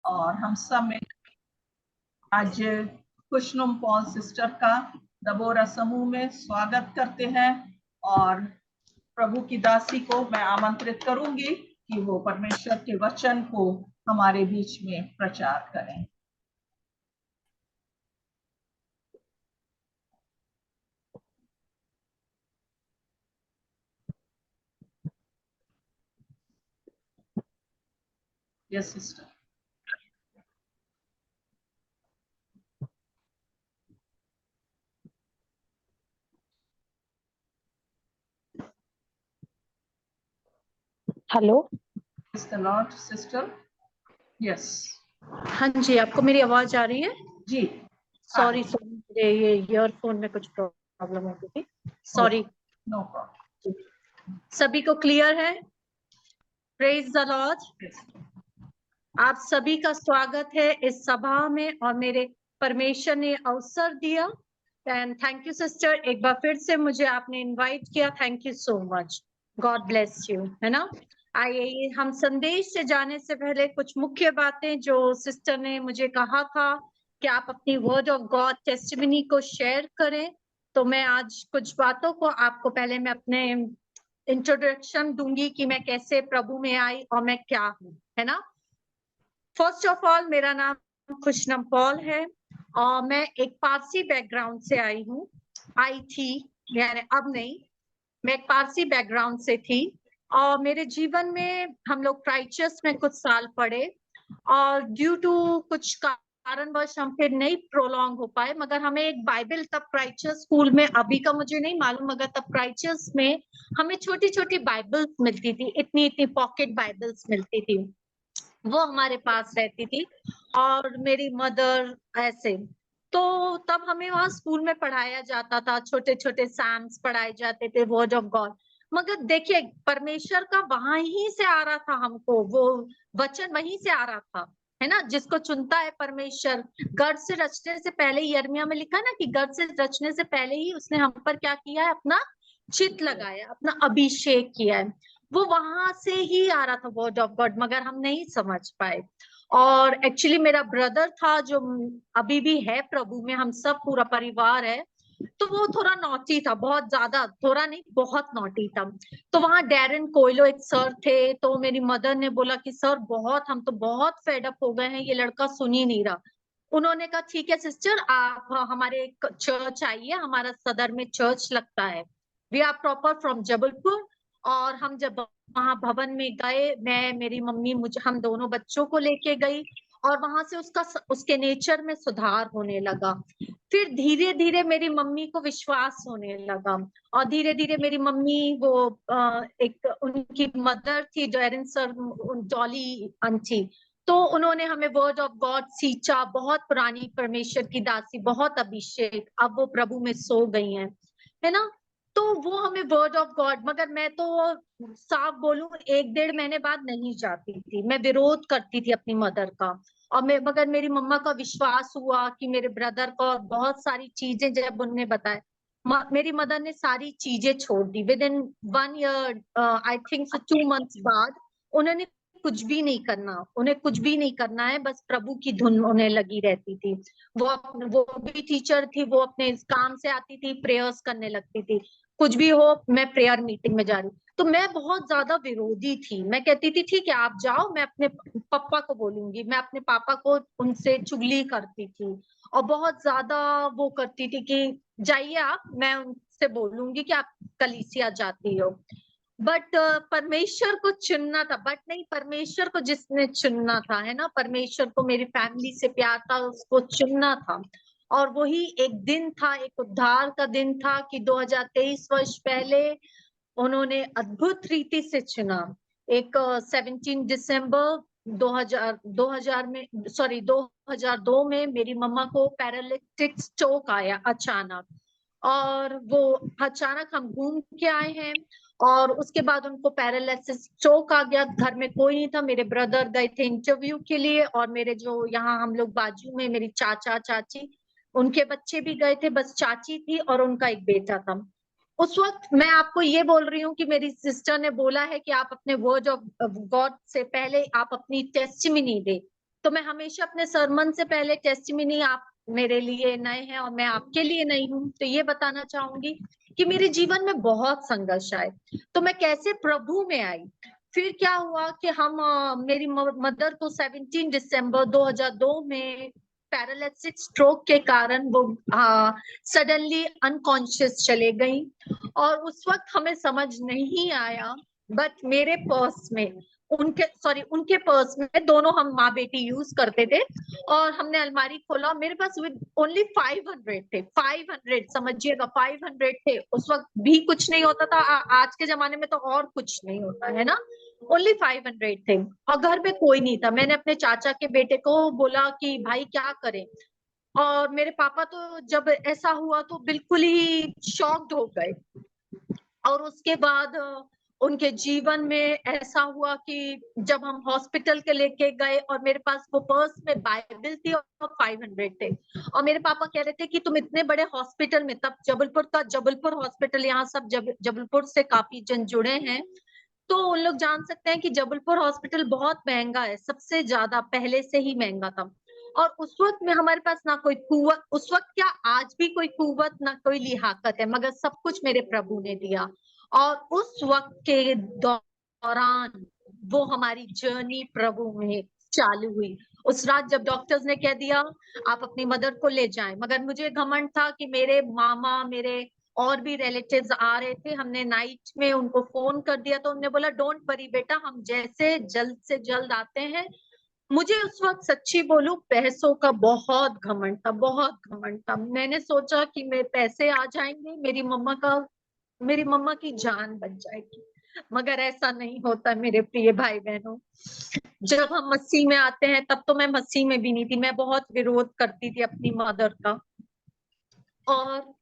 और हम सब में आज खुशनुम पॉल सिस्टर का दबोरा समूह में स्वागत करते हैं और प्रभु की दासी को मैं आमंत्रित करूंगी कि वो परमेश्वर के वचन को हमारे बीच में प्रचार करें। Yes sister. Hello Lord sister. Yes. हाँ जी, आपको मेरी आवाज आ रही है? जी। सॉरी मेरे ये ईयरफोन में कुछ प्रॉब्लम हो गई थी, सॉरी। No problem. सभी को क्लियर है? Praise the Lord. आप सभी का स्वागत है इस सभा में और मेरे परमेश्वर ने अवसर दिया। एंड थैंक यू सिस्टर, एक बार फिर से मुझे आपने इनवाइट किया, thank you so much, God bless you, है ना। आइए हम संदेश से जाने से पहले कुछ मुख्य बातें जो सिस्टर ने मुझे कहा था कि आप अपनी वर्ड ऑफ गॉड टेस्टिमनी को शेयर करें, तो मैं आज कुछ बातों को आपको पहले मैं अपने इंट्रोडक्शन दूंगी कि मैं कैसे प्रभु में आई और मैं क्या हूँ, है ना। फर्स्ट ऑफ ऑल मेरा नाम खुशनम पॉल है और मैं एक पारसी बैकग्राउंड से आई थी, यानी अब नहीं, मैं एक पारसी बैकग्राउंड से थी और मेरे जीवन में हम लोग क्राइस्ट में कुछ साल पढ़े और ड्यू टू कुछ कारणवश हम फिर नहीं प्रोलॉन्ग हो पाए, मगर हमें एक बाइबल तब क्राइस्ट स्कूल में, अभी का मुझे नहीं मालूम, मगर तब क्राइस्ट में हमें छोटी छोटी बाइबल्स मिलती थी, इतनी इतनी पॉकेट बाइबल्स मिलती थी, वो हमारे पास रहती थी और मेरी मदर ऐसे। तो तब हमें वहां स्कूल में पढ़ाया जाता था, छोटे छोटे सैम्स पढ़ाए जाते थे, वर्ड ऑफ गॉड। मगर देखिए परमेश्वर का वहां ही से आ रहा था, हमको वो वचन वहीं से आ रहा था, है ना। जिसको चुनता है परमेश्वर, गर्भ से रचने से पहले ही, यिर्मयाह में लिखा ना कि गर्भ से रचने से पहले ही उसने हम पर क्या किया है, अपना चित्त लगाया, अपना अभिषेक किया है। वो वहां से ही आ रहा था वर्ड ऑफ गॉड, मगर हम नहीं समझ पाए। और एक्चुअली मेरा ब्रदर था जो अभी भी है प्रभु में, हम सब पूरा परिवार है, तो वो थोड़ा नॉटी था, बहुत ज्यादा, थोड़ा नहीं बहुत नॉटी था। तो वहां डैरन कोयलो एक सर थे, तो मेरी मदर ने बोला कि सर बहुत, हम तो बहुत फेड अप हो गए हैं, ये लड़का सुन ही नहीं रहा। उन्होंने कहा ठीक है सिस्टर, आप हमारे चर्च आइए, हमारा सदर में चर्च लगता है, we are proper from Jabalpur. और हम जब वहां भवन में गए, मैं, मेरी मम्मी, मुझे, हम दोनों बच्चों को लेके गई और वहां से उसके नेचर में सुधार होने लगा। फिर धीरे धीरे मेरी मम्मी को विश्वास होने लगा और धीरे धीरे मेरी मम्मी वो एक उनकी मदर थी डैरन सर, डॉली आंटी, तो उन्होंने हमें वर्ड ऑफ गॉड सींचा, बहुत पुरानी परमेश्वर की दासी, बहुत अभिषेक, अब वो प्रभु में सो गई हैं, है ना। तो वो हमें वर्ड ऑफ गॉड, मगर मैं तो साफ बोलूं 1-1.5 महीने बाद नहीं जाती थी, मैं विरोध करती थी अपनी मदर का। और मैं, मगर मेरी मम्मा का विश्वास हुआ कि मेरे ब्रदर को बहुत सारी चीजें जब उनने बताया, मेरी मदर ने सारी चीजें छोड़ दी within 1 year, I think 2 months बाद। उन्होंने कुछ भी नहीं करना, उन्हें कुछ भी नहीं करना है, बस प्रभु की धुन उन्हें लगी रहती थी। वो भी टीचर थी, वो अपने काम से आती थी, प्रेयर्स करने लगती थी, कुछ भी हो मैं प्रेयर मीटिंग में जा रही। तो मैं बहुत ज्यादा विरोधी थी, मैं कहती थी ठीक है आप जाओ, मैं अपने पापा को बोलूंगी, मैं अपने पापा को उनसे चुगली करती थी और बहुत ज्यादा वो करती थी कि जाइए आप, मैं उनसे बोलूंगी कि आप कलीसिया जाती हो। बट परमेश्वर को चुनना था, बट नहीं, परमेश्वर को जिसने चुनना था, है ना, परमेश्वर को मेरी फैमिली से प्यार था, उसको चुनना था। और वही एक दिन था, एक उद्धार का दिन था कि 2023 वर्ष पहले उन्होंने अद्भुत रीति से चुना। एक 17 दिसंबर 2000 में, सॉरी 2002 में मेरी मम्मा को पैरालिटिक स्ट्रोक आया अचानक, और वो अचानक हम घूम के आए हैं और उसके बाद उनको पैरालिसिस स्ट्रोक आ गया। घर में कोई नहीं था, मेरे ब्रदर गए थे इंटरव्यू के लिए और मेरे जो यहाँ हम लोग बाजू में मेरी चाचा चाची, उनके बच्चे भी गए थे, बस चाची थी और उनका एक बेटा था। उस वक्त मैं आपको ये बोल रही हूँ कि मेरी सिस्टर ने बोला है कि आप अपने वर्ड ऑफ गॉड से पहले आप अपनी टेस्टिमनी दे, तो मैं हमेशा अपने सरमन से पहले टेस्टिमनी, आप मेरे लिए नए हैं और मैं आपके लिए नई हूँ, तो ये बताना चाहूंगी कि मेरे जीवन में बहुत संघर्ष आए। तो मैं कैसे प्रभु में आई। फिर क्या हुआ कि मेरी मदर को 17 दिसंबर 2002 में पैरालिसिस स्ट्रोक के कारण वो सडनली अनकॉन्शियस चले गई। और उस वक्त हमें समझ नहीं आया, बट मेरे पर्स में उनके पर्स में, दोनों हम माँ बेटी यूज करते थे, और हमने अलमारी खोला, मेरे पास विद ओनली 500 थे। 500, समझिएगा 500 थे। उस वक्त भी कुछ नहीं होता था, आज के जमाने में तो और कुछ नहीं होता है ना। ओनली 500 थे और घर में कोई नहीं था। मैंने अपने चाचा के बेटे को बोला कि भाई क्या करें, और मेरे पापा तो जब ऐसा हुआ तो बिल्कुल ही शॉक्ड हो गए। और उसके बाद उनके जीवन में ऐसा हुआ कि जब हम हॉस्पिटल के लेके गए और मेरे पास वो पर्स में बाइबल थी और 500 थे, और मेरे पापा कह रहे थे कि तुम इतने बड़े हॉस्पिटल में, तब जबलपुर हॉस्पिटल, यहाँ सब जबलपुर से काफी जन जुड़े हैं, तो उन लोग जान सकते हैं कि जबलपुर हॉस्पिटल बहुत महंगा है, सबसे ज्यादा पहले से ही महंगा था। और उस वक्त में हमारे पास ना कोई कुव्वत, उस वक्त क्या आज भी कोई कुव्वत ना कोई लिहाकत है, मगर सब कुछ मेरे प्रभु ने दिया। और उस वक्त के दौरान वो हमारी जर्नी प्रभु में चालू हुई। उस रात जब डॉक्टर्स ने कह दिया आप अपनी मदर को ले जाएं, मगर मुझे घमंड था कि मेरे मामा, मेरे और भी रिलेटिव्स आ रहे थे। हमने नाइट में उनको फोन कर दिया, तो उन्होंने बोला डोंट वरी बेटा, हम जैसे जल्द से जल्द आते हैं। मुझे उस वक्त सच्ची बोलूं, पैसों का बहुत घमंड था, बहुत घमंड था। मैंने सोचा कि मेरे पैसे आ जाएंगे, मेरी मम्मा की जान बच जाएगी, मगर ऐसा नहीं होता मेरे प्रिय भाई बहनों। जब हम मसीह में आते हैं, तब तो मैं मसीह में भी नहीं थी, मैं बहुत विरोध करती थी अपनी मदर का। और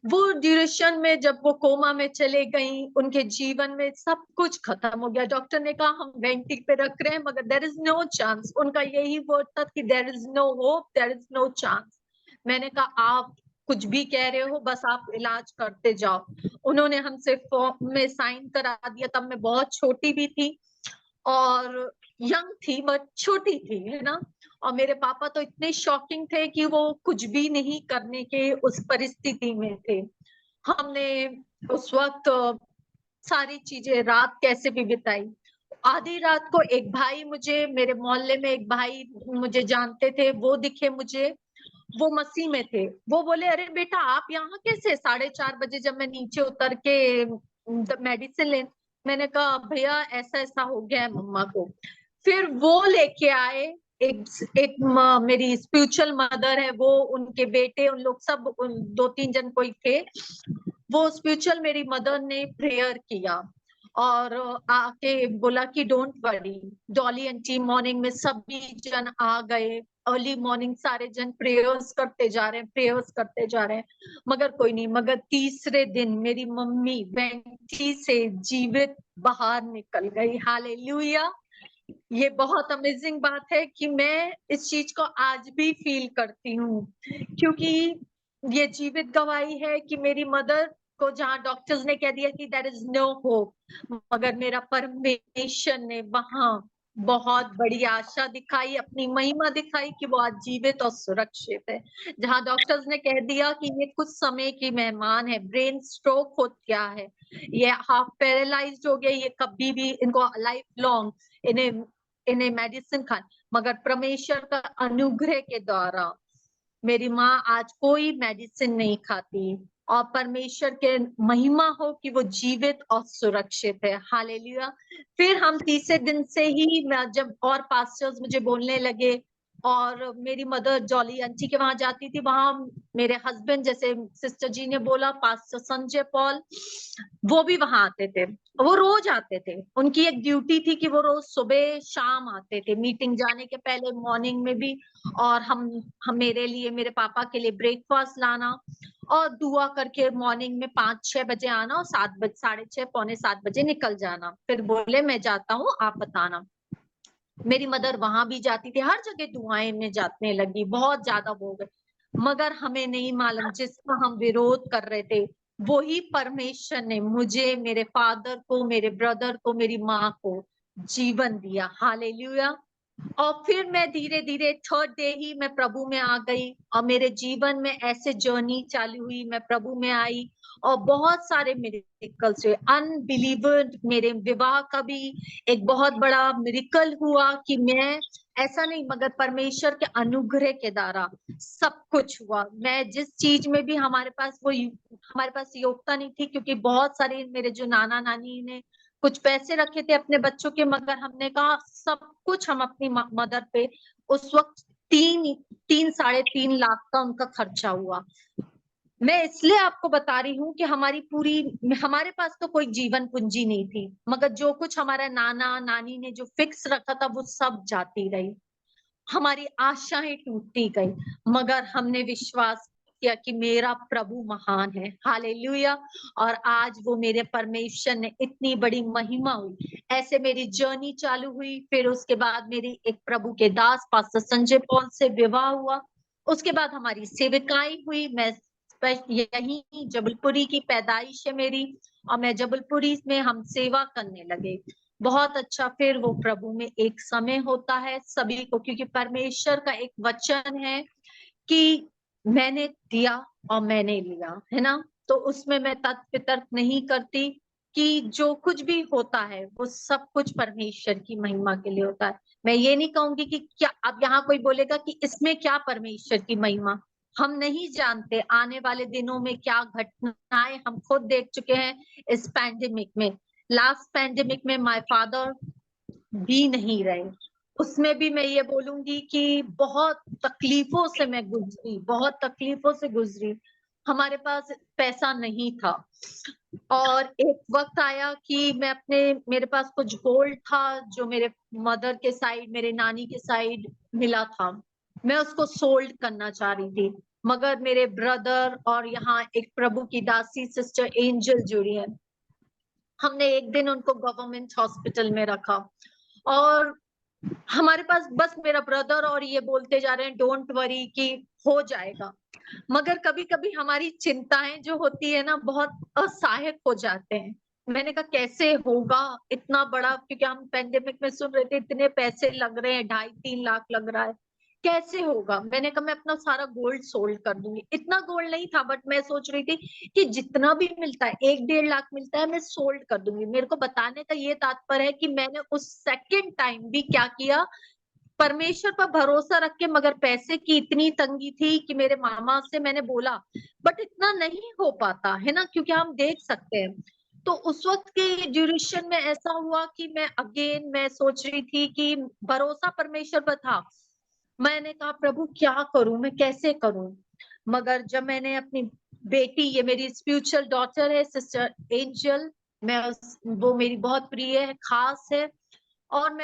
वो ड्यूरेशन में जब वो कोमा में चले गई, उनके जीवन में सब कुछ खत्म हो गया। डॉक्टर ने कहा हम वेंटिंग पे रख रहे हैं, मगर देयर इज नो चांस। उनका यही वर्ड था कि there is no hope, there is no chance. मैंने कहा आप कुछ भी कह रहे हो, बस आप इलाज करते जाओ। उन्होंने हमसे फॉर्म में साइन करा दिया, तब मैं बहुत छोटी भी थी और यंग थी, बट छोटी थी, है ना। और मेरे पापा तो इतने शॉकिंग थे कि वो कुछ भी नहीं करने के उस परिस्थिति में थे। हमने उस वक्त सारी चीजें, रात कैसे भी बिताई। आधी रात को एक भाई, मुझे मेरे मोहल्ले में एक भाई मुझे जानते थे, वो दिखे मुझे, वो मसीह में थे। वो बोले अरे बेटा आप यहाँ कैसे, 4:30 बजे जब मैं नीचे उतर के मेडिसिन ले, मैंने कहा भैया ऐसा ऐसा हो गया है मम्मा को। फिर वो लेके आए, एक मेरी स्पिरिचुअल मदर है, वो उनके बेटे, उन लोग सब 2-3 जन कोई थे। वो स्पिरिचुअल मेरी मदर ने प्रेयर किया और आके बोला कि don't worry. Dolly aunty morning में सभी जन आ गए, अर्ली मॉर्निंग सारे जन प्रेयर्स करते जा रहे हैं, प्रेयर्स करते जा रहे हैं, मगर कोई नहीं। मगर तीसरे दिन मेरी मम्मी वेंटी से जीवित बाहर निकल गई। हालेलुया। ये बहुत अमेजिंग बात है कि मैं इस चीज को आज भी फील करती हूँ, क्योंकि ये जीवित गवाही है कि मेरी मदर को जहाँ डॉक्टर्स ने कह दिया कि देयर इज नो होप, मगर मेरा परमेश्वर ने वहां बहुत बड़ी आशा दिखाई, अपनी महिमा दिखाई कि वो आज जीवित और सुरक्षित है। जहाँ डॉक्टर्स ने कह दिया कि ये कुछ समय की मेहमान है, ब्रेन स्ट्रोक हो गया है, ये हाफ पैरालाइज्ड हो गया, ये कभी भी इनको लाइफ लॉन्ग इन्हें मेडिसिन खाए, मगर परमेश्वर का अनुग्रह के द्वारा मेरी माँ आज कोई मेडिसिन नहीं खाती, और परमेश्वर के महिमा हो कि वो जीवित और सुरक्षित है। हालेलुया। फिर हम तीसरे दिन से ही, जब और पास्टर्स मुझे बोलने लगे और मेरी मदर जॉली आंटी के वहां जाती थी, वहां मेरे हस्बैंड, जैसे सिस्टर जी ने बोला, पास्टर संजय पॉल, वो भी वहां आते थे। वो रोज आते थे, उनकी एक ड्यूटी थी कि वो रोज सुबह शाम आते थे, मीटिंग जाने के पहले, मॉर्निंग में भी। और हम मेरे लिए, मेरे पापा के लिए ब्रेकफास्ट लाना और दुआ करके मॉर्निंग में 5-6 बजे आना और 6:30 पौने 7 बजे निकल जाना। फिर बोले मैं जाता हूँ, आप बताना। मेरी मदर वहां भी जाती थी, हर जगह दुआएं में जाने लगी, बहुत ज्यादा हो गए, मगर हमें नहीं मालूम जिसका हम विरोध कर रहे थे वही परमेश्वर ने मुझे, मेरे फादर को, मेरे ब्रदर को, मेरी माँ को जीवन दिया। हालेलुया। और फिर मैं धीरे धीरे थर्ड डे ही मैं प्रभु में आ गई और मेरे जीवन में ऐसे जर्नी चालू हुई, मैं प्रभु में आई और बहुत सारे मिरेकल्स हुए, अनबिलीवर। मेरे विवाह का भी एक बहुत बड़ा मिरेकल हुआ कि मैं ऐसा नहीं मगर परमेश्वर के अनुग्रह के द्वारा सब कुछ हुआ। मैं जिस चीज में भी हमारे पास योग्यता नहीं थी, क्योंकि बहुत सारे मेरे जो नाना नानी ने कुछ पैसे रखे थे अपने बच्चों के, मगर हमने कहा सब कुछ हम अपनी मदर पे, उस वक्त 3-3.5 लाख का उनका खर्चा हुआ। मैं इसलिए आपको बता रही हूँ कि हमारे पास तो कोई जीवन पूंजी नहीं थी, मगर जो कुछ हमारा नाना नानी ने जो फिक्स रखा था वो सब जाती रही, हमारी आशाएं टूटती गई, मगर हमने विश्वास किया कि मेरा प्रभु महान है। हालेलुया। और आज वो मेरे परमेश्वर ने इतनी बड़ी महिमा हुई, ऐसे मेरी जर्नी चालू हुई। फिर उसके बाद मेरी एक प्रभु के दास पास्टर संजय पॉल से विवाह हुआ। उसके बाद हमारी सेविकाई हुई। मैं यही जबलपुरी की पैदाइश है मेरी, और मैं जबलपुरी में हम सेवा करने लगे। बहुत अच्छा। फिर वो प्रभु में एक समय होता है सभी को, क्योंकि परमेश्वर का एक वचन है कि मैंने दिया और मैंने लिया, है ना। तो उसमें मैं तर्क वितर्क नहीं करती कि जो कुछ भी होता है वो सब कुछ परमेश्वर की महिमा के लिए होता है। मैं ये नहीं कहूंगी कि क्या अब यहाँ कोई बोलेगा कि इसमें क्या परमेश्वर की महिमा, हम नहीं जानते आने वाले दिनों में क्या घटनाएं हम खुद देख चुके हैं इस पैंडेमिक में। लास्ट पैंडेमिक में माय फादर भी नहीं रहे, उसमें भी मैं ये बोलूंगी कि बहुत तकलीफों से मैं गुजरी, बहुत तकलीफों से गुजरी। हमारे पास पैसा नहीं था और एक वक्त आया कि मेरे पास कुछ गोल्ड था जो मेरे मदर के साइड, मेरे नानी के साइड मिला था। मैं उसको सोल्ड करना चाह रही थी, मगर मेरे ब्रदर और यहाँ एक प्रभु की दासी सिस्टर एंजल जुड़ी है, हमने एक दिन उनको गवर्नमेंट हॉस्पिटल में रखा और हमारे पास बस मेरा ब्रदर और ये बोलते जा रहे हैं डोंट वरी कि हो जाएगा। मगर कभी कभी हमारी चिंताएं जो होती है ना बहुत असहायक हो जाते हैं। मैंने कहा कैसे होगा इतना बड़ा, क्योंकि हम पेंडेमिक में सुन रहे थे इतने पैसे लग रहे हैं, 2.5-3 लाख लग रहा है, कैसे होगा। मैंने कहा मैं अपना सारा गोल्ड सोल्ड कर दूंगी। इतना गोल्ड नहीं था बट मैं सोच रही थी कि जितना भी मिलता है 1-1.5 लाख मिलता है मैं सोल्ड कर दूंगी। मेरे को बताने का ये तात्पर्य है कि मैंने उस सेकंड टाइम भी क्या किया, परमेश्वर पर भरोसा रख के, मगर पैसे की इतनी तंगी थी कि मेरे मामा से मैंने बोला, बट इतना नहीं हो पाता है ना, क्योंकि हम देख सकते हैं। तो उस वक्त के ड्यूरेशन में ऐसा हुआ कि मैं सोच रही थी कि भरोसा परमेश्वर पर था। मैंने कहा प्रभु क्या करूं, मैं कैसे करूं। मगर जब मैंने अपनी बेटी, ये मेरी स्पिरिचुअल डॉटर है सिस्टर एंजल, वो मेरी बहुत प्रिय है, खास है। और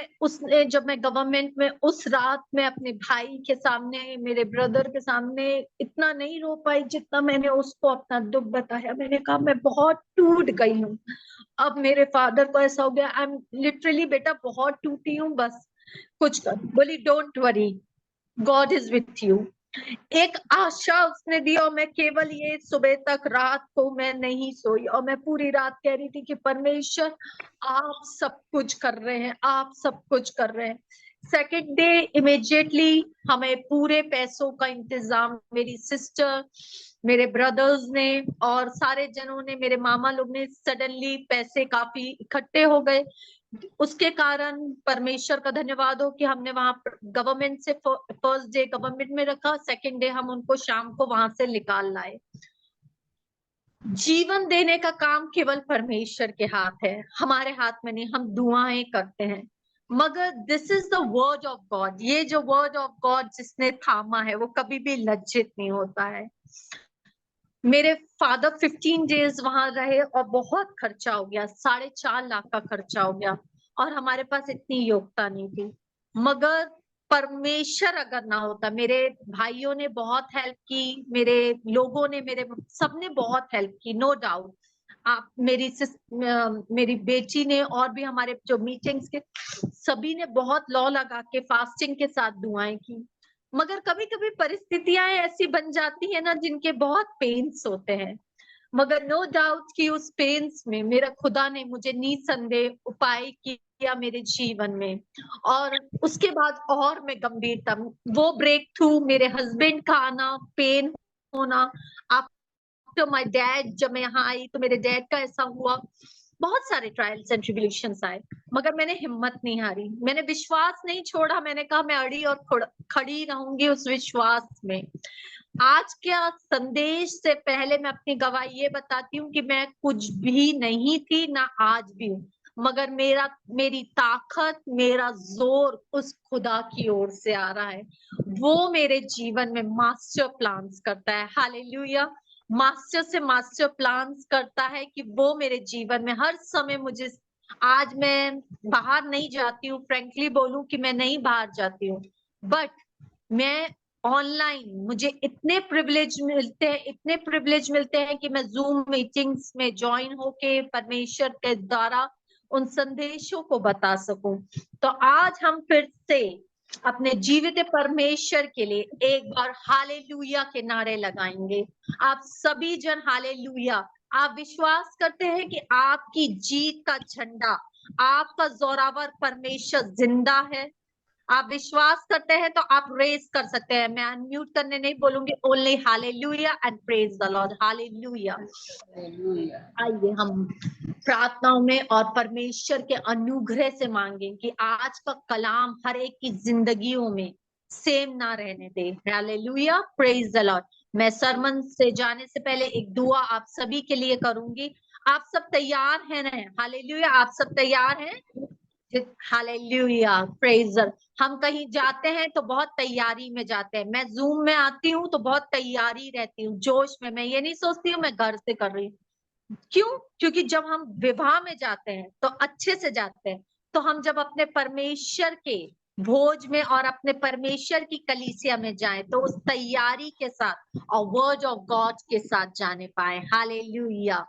जब मैं गवर्नमेंट में उस रात में अपने भाई के सामने, मेरे ब्रदर के सामने इतना नहीं रो पाई जितना मैंने उसको अपना दुख बताया। मैंने कहा मैं बहुत टूट गई हूँ। अब मेरे फादर को ऐसा हो गया, आई एम लिटरली बेटा बहुत टूटी हूँ, बस कुछ कर। बोली don't worry, God is with you. एक आशा उसने दी और मैं केवल ये सुबह तक रात को मैं नहीं सोई और मैं पूरी रात कह रही थी कि परमेश्वर आप सब कुछ कर रहे हैं, आप सब कुछ कर रहे हैं। सेकेंड डे इमीडिएटली हमें पूरे पैसों का इंतजाम मेरी सिस्टर, मेरे ब्रदर्स ने और सारे जनों ने, मेरे मामा लोग ने, सडनली पैसे काफी इकट्ठे हो गए। उसके कारण परमेश्वर का धन्यवाद हो कि हमने वहां गवर्नमेंट से फर्स्ट डे गवर्नमेंट में रखा, सेकंड डे हम उनको शाम को वहां से निकाल लाए। जीवन देने का काम केवल परमेश्वर के हाथ है, हमारे हाथ में नहीं। हम दुआएं करते हैं, मगर this is the word of God. ये जो वर्ड ऑफ गॉड जिसने थामा है वो कभी भी लज्जित नहीं होता है। मेरे फादर 15 डेज वहां रहे और बहुत खर्चा हो गया, 4.5 लाख का खर्चा हो गया और हमारे पास इतनी योग्यता नहीं थी। मगर परमेश्वर अगर ना होता, मेरे भाइयों ने बहुत हेल्प की, मेरे लोगों ने, मेरे सबने बहुत हेल्प की, नो डाउट। आप मेरी बेटी ने और भी हमारे जो मीटिंग्स के सभी ने बहुत लॉ लगा के फास्टिंग के साथ दुआएं की। मगर कभी कभी परिस्थितियां ऐसी बन जाती है ना जिनके बहुत पेन्स होते हैं, मगर नो डाउट कि उस पेन्स में मेरा खुदा ने मुझे निसंदेह उपाय किए किया मेरे जीवन में। और उसके बाद और मैं गंभीरता, वो ब्रेक थ्रू, मेरे हस्बैंड का आना, पेन होना, आफ्टर माय डैड, जब मैं यहाँ आई तो मेरे डैड का ऐसा हुआ, बहुत सारे ट्रायल्स एंड ट्रिब्यूलेशंस आए, मगर मैंने हिम्मत नहीं हारी, मैंने विश्वास नहीं छोड़ा। मैंने कहा मैं अड़ी और खड़ी रहूंगी उस विश्वास में। आज क्या संदेश से पहले मैं अपनी गवाही ये बताती हूँ कि मैं कुछ भी नहीं थी, ना आज भी हूँ, मगर मेरी ताकत, मेरा जोर उस खुदा की ओर से आ रहा है। वो मेरे जीवन में मास्टर प्लान्स करता है। हालेलुया। मास्टर से मास्टर प्लान्स करता है कि वो मेरे जीवन में हर समय मुझे, आज मैं बाहर नहीं जाती हूँ, फ्रेंकली बोलूं कि मैं नहीं बाहर जाती हूँ, बट मैं ऑनलाइन, मुझे इतने प्रिविलेज मिलते हैं कि मैं जूम मीटिंग्स में ज्वाइन होके परमेश्वर के द्वारा उन संदेशों को बता सकूं। तो आज हम फिर से अपने जीवित परमेश्वर के लिए एक बार हालेलुया के नारे लगाएंगे। आप सभी जन हालेलुया। आप विश्वास करते हैं कि आपकी जीत का झंडा, आपका जोरावर परमेश्वर जिंदा है? आप विश्वास करते हैं तो आप रेस कर सकते हैं। मैं अनम्यूट करने नहीं बोलूंगी, only hallelujah and praise the Lord. Hallelujah. आइए हम प्रार्थनाओं में और परमेश्वर के अनुग्रह से मांगे कि आज का कलाम हर एक की जिंदगियों में सेम ना रहने दे। Hallelujah, praise the Lord. मैं सरमन से जाने से पहले एक दुआ आप सभी के लिए करूंगी। आप सब तैयार हैं ना? हालेलुया, आप सब तैयार हैं? Hallelujah, praise. हम कहीं जाते हैं तो बहुत तैयारी में जाते हैं। मैं जूम में आती हूँ तो बहुत तैयारी रहती हूँ, जोश में। मैं ये नहीं सोचती हूँ मैं घर से कर रही हूँ। क्यों? क्योंकि जब हम विवाह में जाते हैं तो अच्छे से जाते हैं। तो हम जब अपने परमेश्वर के भोज में और अपने परमेश्वर की कलीसिया में जाएं तो उस तैयारी के साथ और वर्ड ऑफ गॉड के साथ जाने पाए। Hallelujah,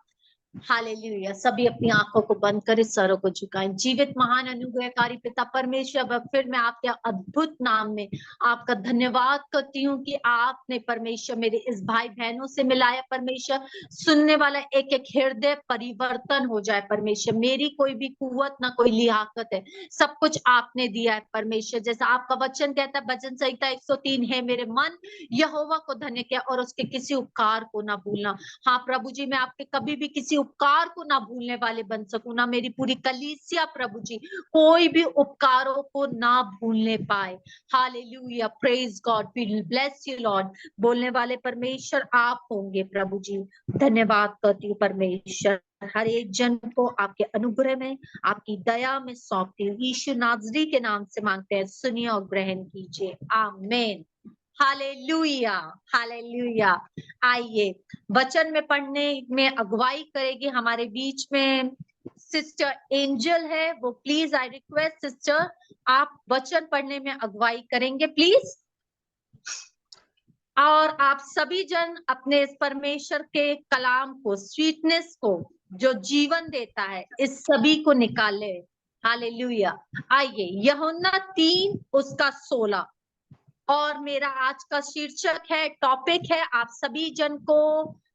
hallelujah. सभी अपनी आंखों को बंद करें, सरों को झुकाएं। जीवित महान अनुग्रहकारी पिता परमेश्वर, फिर मैं आपके अद्भुत नाम में आपका धन्यवाद करती हूँ कि आपने परमेश्वर मेरे इस भाई बहनों से मिलाया। परमेश्वर, सुनने वाला एक एक हृदय परिवर्तन हो जाए। परमेश्वर, मेरी कोई भी कुवत ना कोई लियाकत है, सब कुछ आपने दिया है। परमेश्वर, जैसा आपका वचन कहता है भजन संहिता 103 है, मेरे मन यहोवा को धन्य किया और उसके किसी उपकार को ना भूलना। हाँ प्रभु जी, मैं आपके कभी भी किसी उपकार को ना भूलने वाले बन सकूं, ना मेरी पूरी कलीसिया प्रभु जी कोई भी उपकारों को ना भूलने पाए। Hallelujah, praise God, we bless you Lord. बोलने वाले परमेश्वर आप होंगे प्रभु जी। धन्यवाद करती हूँ परमेश्वर, हर एक जन को आपके अनुग्रह में, आपकी दया में सौंपती हूँ। यीशु नाजरी के नाम से मांगते हैं, सुनिए और ग्रहण कीजिए, आमीन। Hallelujah, hallelujah. आइए, वचन में पढ़ने में अगुवाई करेगी हमारे बीच में सिस्टर एंजल है। वो प्लीज, आई रिक्वेस्ट सिस्टर, आप वचन पढ़ने में अगुवाई करेंगे प्लीज। और आप सभी जन अपने इस परमेश्वर के कलाम को, स्वीटनेस को, जो जीवन देता है, इस सभी को निकाले। हालेलुया। आइए, यूहन्ना 3 उसका 16 और मेरा आज का शीर्षक है, टॉपिक है, आप सभी जन को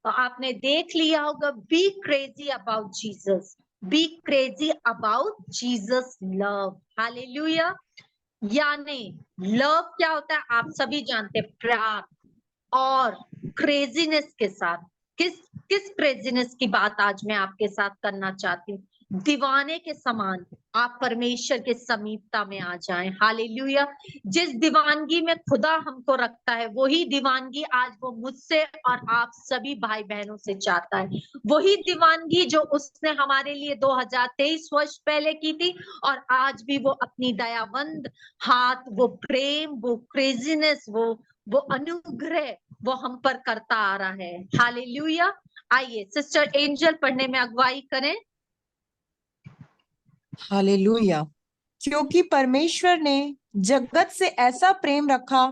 आपने देख लिया होगा, B crazy about Jesus. B crazy about Jesus love. Hallelujah. यानी लव क्या होता है आप सभी जानते हैं, प्यार। और क्रेजीनेस के साथ, किस क्रेजीनेस की बात आज मैं आपके साथ करना चाहती हूँ? दीवाने के समान आप परमेश्वर के समीपता में आ जाएं। हालेलुया। जिस दीवानगी में खुदा हमको रखता है, वही दीवानगी आज वो मुझसे और आप सभी भाई बहनों से चाहता है। वही दीवानगी जो उसने हमारे लिए 2023 वर्ष पहले की थी, और आज भी वो अपनी दयावंद हाथ, वो प्रेम, वो क्रेजीनेस, वो अनुग्रह वो हम पर करता आ रहा है। हालेलुया। आइए सिस्टर एंजल पढ़ने में अगुवाई करें। हालेलुया। क्योंकि परमेश्वर ने जगत से ऐसा प्रेम रखा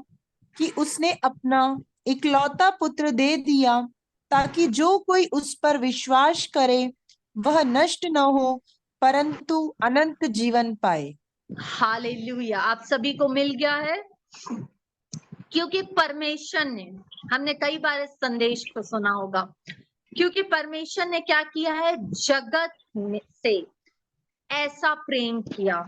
कि उसने अपना इकलौता पुत्र दे दिया, ताकि जो कोई उस पर विश्वास करे वह नष्ट न हो परंतु अनंत जीवन पाए। हालेलुया। आप सभी को मिल गया है? क्योंकि परमेश्वर ने, हमने कई बार इस संदेश को सुना होगा, क्योंकि परमेश्वर ने क्या किया है, जगत से ऐसा प्रेम किया।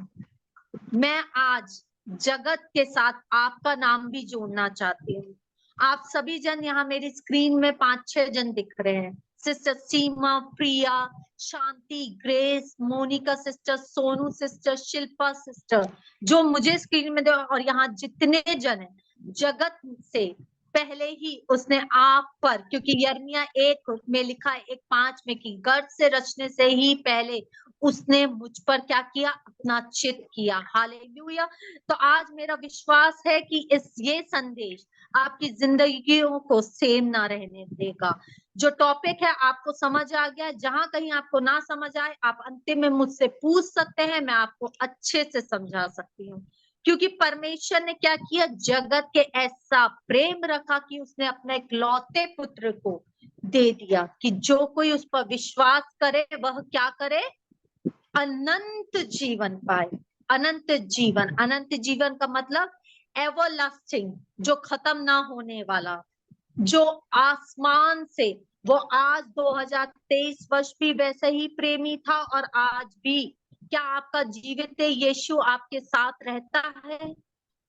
मैं आज जगत के साथ आपका नाम भी जोड़ना चाहती हूँ। आप सभी जन यहाँ मेरी स्क्रीन में 5-6 जन दिख रहे हैं। Sister Seema, Priya, Shanti, Grace, Monica sister, Sonu sister, Shilpa sister, जो मुझे स्क्रीन में दे, और यहाँ जितने जन हैं, जगत से पहले ही उसने आप पर, क्योंकि यर्मिया 1 में लिखा है 1:5 में कि गर्भ से रचने से ही पहले उसने मुझ पर क्या किया, अपना चित्त किया। हालेलुया। तो आज मेरा विश्वास है कि ये संदेश आपकी जिंदगियों को सेम ना रहने देगा। जो टॉपिक है आपको समझ आ गया। जहां कहीं आपको ना समझ आए, आप अंतिम में मुझसे पूछ सकते हैं, मैं आपको अच्छे से समझा सकती हूँ। क्योंकि परमेश्वर ने क्या किया, जगत के ऐसा प्रेम रखा कि उसने अपने इकलौते पुत्र को दे दिया कि जो कोई उस पर विश्वास करे वह क्या करे, अनंत जीवन पाए। अनंत जीवन, अनंत जीवन का मतलब एवरलास्टिंग, जो खत्म ना होने वाला, जो आसमान से, वो आज 2023 वर्ष भी वैसे ही प्रेमी था और आज भी। क्या आपका जीवित यीशु आपके साथ रहता है?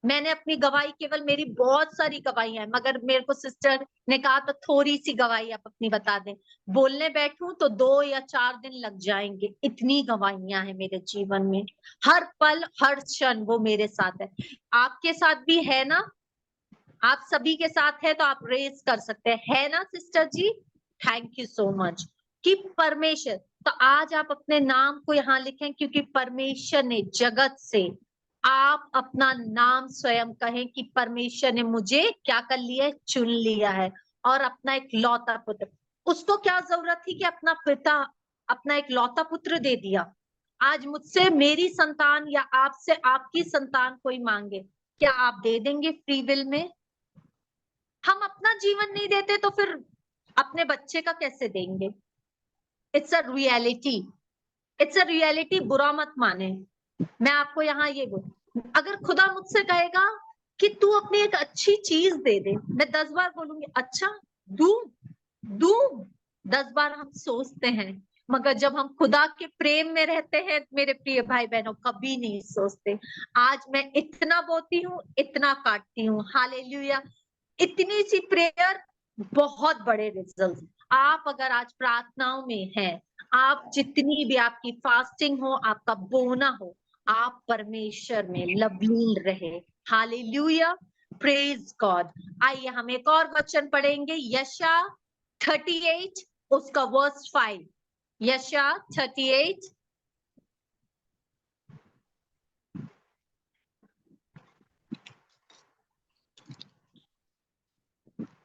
मैंने अपनी गवाही, केवल मेरी बहुत सारी गवाहियां हैं, मगर मेरे को सिस्टर ने कहा तो थोड़ी सी गवाही आप अपनी बता दें। बोलने बैठूं तो 2 या 4 दिन लग जाएंगे, इतनी गवाहियां हैं मेरे जीवन में। हर पल हर क्षण वो मेरे साथ है। आपके साथ भी है ना? आप सभी के साथ है तो आप रेज कर सकते हैं, है ना sister ji? Thank you so much. कि परमेश्वर, तो आज आप अपने नाम को यहाँ लिखें, क्योंकि परमेश्वर ने जगत से, आप अपना नाम स्वयं कहें कि परमेश्वर ने मुझे क्या कर लिया है, चुन लिया है, और अपना एक लौता पुत्र। उसको क्या जरूरत थी कि अपना पिता अपना एक लौता पुत्र दे दिया? आज मुझसे मेरी संतान या आपसे आपकी संतान कोई मांगे, क्या आप दे देंगे फ्री विल में? हम अपना जीवन नहीं देते तो फिर अपने बच्चे का कैसे देंगे? It's a reality, it's a reality. बुरा मत माने। मैं आपको यहाँ ये बोल, अगर खुदा मुझसे कहेगा कि तू अपनी एक अच्छी चीज दे दे, मैं 10 बार बोलूंगी अच्छा दू दू 10 बार हम सोचते हैं, मगर जब हम खुदा के प्रेम में रहते हैं मेरे प्रिय भाई बहनों, कभी नहीं सोचते। आज मैं इतना बोलती हूँ, इतना काटती हूँ। हालेलुया। इतनी सी प्रेयर, बहुत बड़े रिजल्ट। आप अगर आज प्रार्थनाओं में हैं, आप जितनी भी आपकी फास्टिंग हो, आपका बोना हो, आप परमेश्वर में लवलीन रहे। Hallelujah, praise God. आइए हम एक और वचन पढ़ेंगे, यशा 38 उसका वर्स 5। यशा 38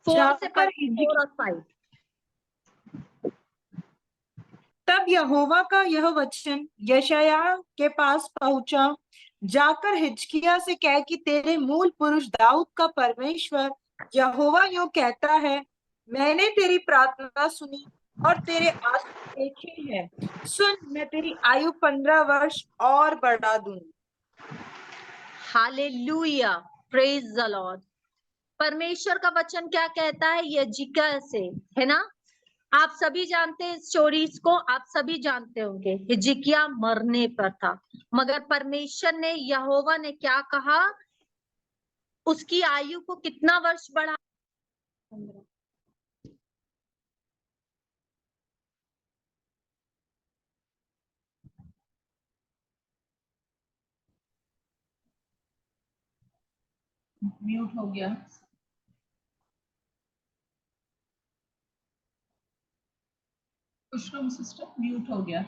4 से 4 और 5। तब यहोवा का यह वचन यशायाह के पास पहुंचा, जाकर हिजकिय्याह से कह कि तेरे मूल पुरुष दाऊद का परमेश्वर यहोवा यूं कहता है, मैंने तेरी प्रार्थना सुनी और तेरे आंसू देखे हैं। सुन, मैं तेरी आयु 15 वर्ष और बढ़ा दूंगी। Hallelujah, praise the Lord. परमेश्वर का वचन क्या कहता है यजिकिय्याह से, है ना? आप सभी जानते हैं इस स्टोरीज को, आप सभी जानते होंगे। हिजकिय्याह मरने पर था, मगर परमेश्वर ने, यहोवा ने क्या कहा, उसकी आयु को कितना वर्ष बढ़ा? म्यूट हो गया। पुष्पम सिस्टर म्यूट हो गया।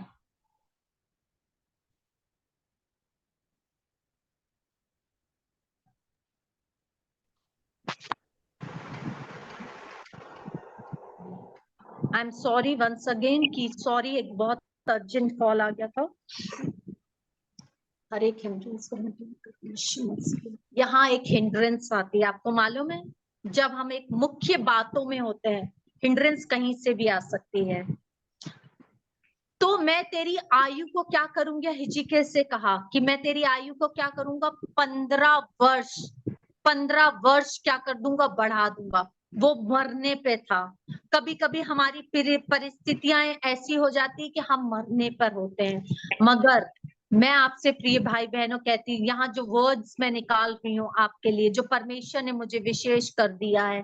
I am sorry once again की सॉरी, एक बहुत अर्जेंट कॉल आ गया था। हर एक हिंड्रेंस यहाँ एक हिंड्रेंस आती है, आपको मालूम है? जब हम एक मुख्य बातों में होते हैं, हिंड्रेंस कहीं से भी आ सकती है। तो मैं तेरी आयु को क्या करूंगा, हिजकिय्याह से कहा कि मैं तेरी आयु को क्या करूंगा, 15 वर्ष क्या कर दूंगा, बढ़ा दूंगा। वो मरने पे था। कभी कभी हमारी परिस्थितियां ऐसी हो जाती है कि हम मरने पर होते हैं, मगर मैं आपसे प्रिय भाई बहनों कहती हूँ, यहाँ जो वर्ड्स मैं निकाल रही हूँ आपके लिए, जो परमेश्वर ने मुझे विशेष कर दिया है,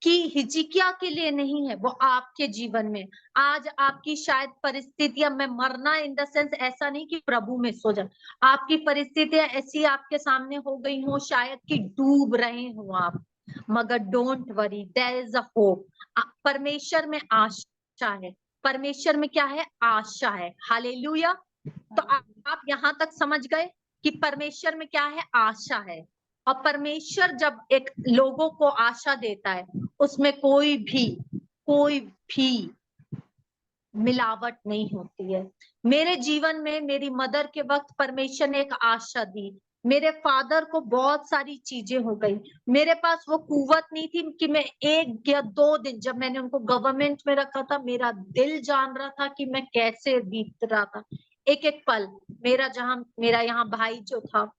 कि हिजकिय्याह के लिए नहीं है, वो आपके जीवन में। आज आपकी शायद परिस्थितियां, मैं मरना इन द सेंस ऐसा नहीं कि प्रभु में सो जाए, आपकी परिस्थितियां ऐसी आपके सामने हो गई हो शायद कि डूब रहे हो आप, मगर don't worry, there is a hope. परमेश्वर में आशा है। परमेश्वर में क्या है? आशा है। हालेलुया। तो आप यहाँ तक समझ गए कि परमेश्वर में क्या है? आशा है। और परमेश्वर जब एक लोगों को आशा देता है, उसमें कोई भी मिलावट नहीं होती है। मेरे जीवन में मेरी मदर के वक्त परमेश्वर ने एक आशा दी। मेरे फादर को बहुत सारी चीजें हो गई, मेरे पास वो कुव्वत नहीं थी कि मैं 1 या 2 दिन, जब मैंने उनको गवर्नमेंट में रखा था, मेरा दिल जान रहा था कि मैं कैसे बीत रहा था एक एक पल। मेरा यहाँ भाई जो था,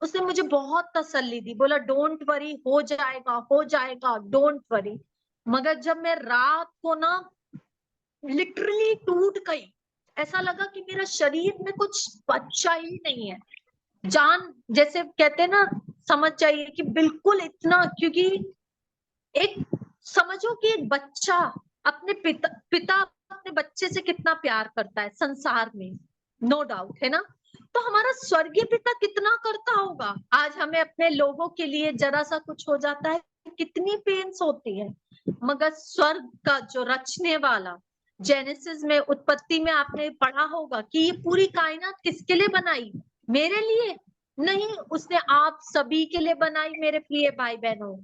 उसने मुझे बहुत तसल्ली दी, बोला डोंट वरी, हो जाएगा, डोंट वरी। मगर जब मैं रात को ना लिटरली टूट गई, ऐसा लगा कि मेरा शरीर में कुछ बचा ही नहीं है, जान जैसे कहते हैं ना, समझ जाइए कि बिल्कुल इतना, क्योंकि एक समझो कि एक बच्चा अपने पिता अपने बच्चे से कितना प्यार करता है संसार में, नो डाउट है ना। तो हमारा स्वर्गीय पिता कितना करता होगा। आज हमें अपने लोगों के लिए जरा सा कुछ हो जाता है, कितनी पेन्स होती है, मगर स्वर्ग का जो रचने वाला, जेनेसिस में, उत्पत्ति में आपने पढ़ा होगा कि ये पूरी कायनात किसके लिए बनाई? मेरे लिए नहीं, उसने आप सभी के लिए बनाई। मेरे प्रिय भाई बहनों,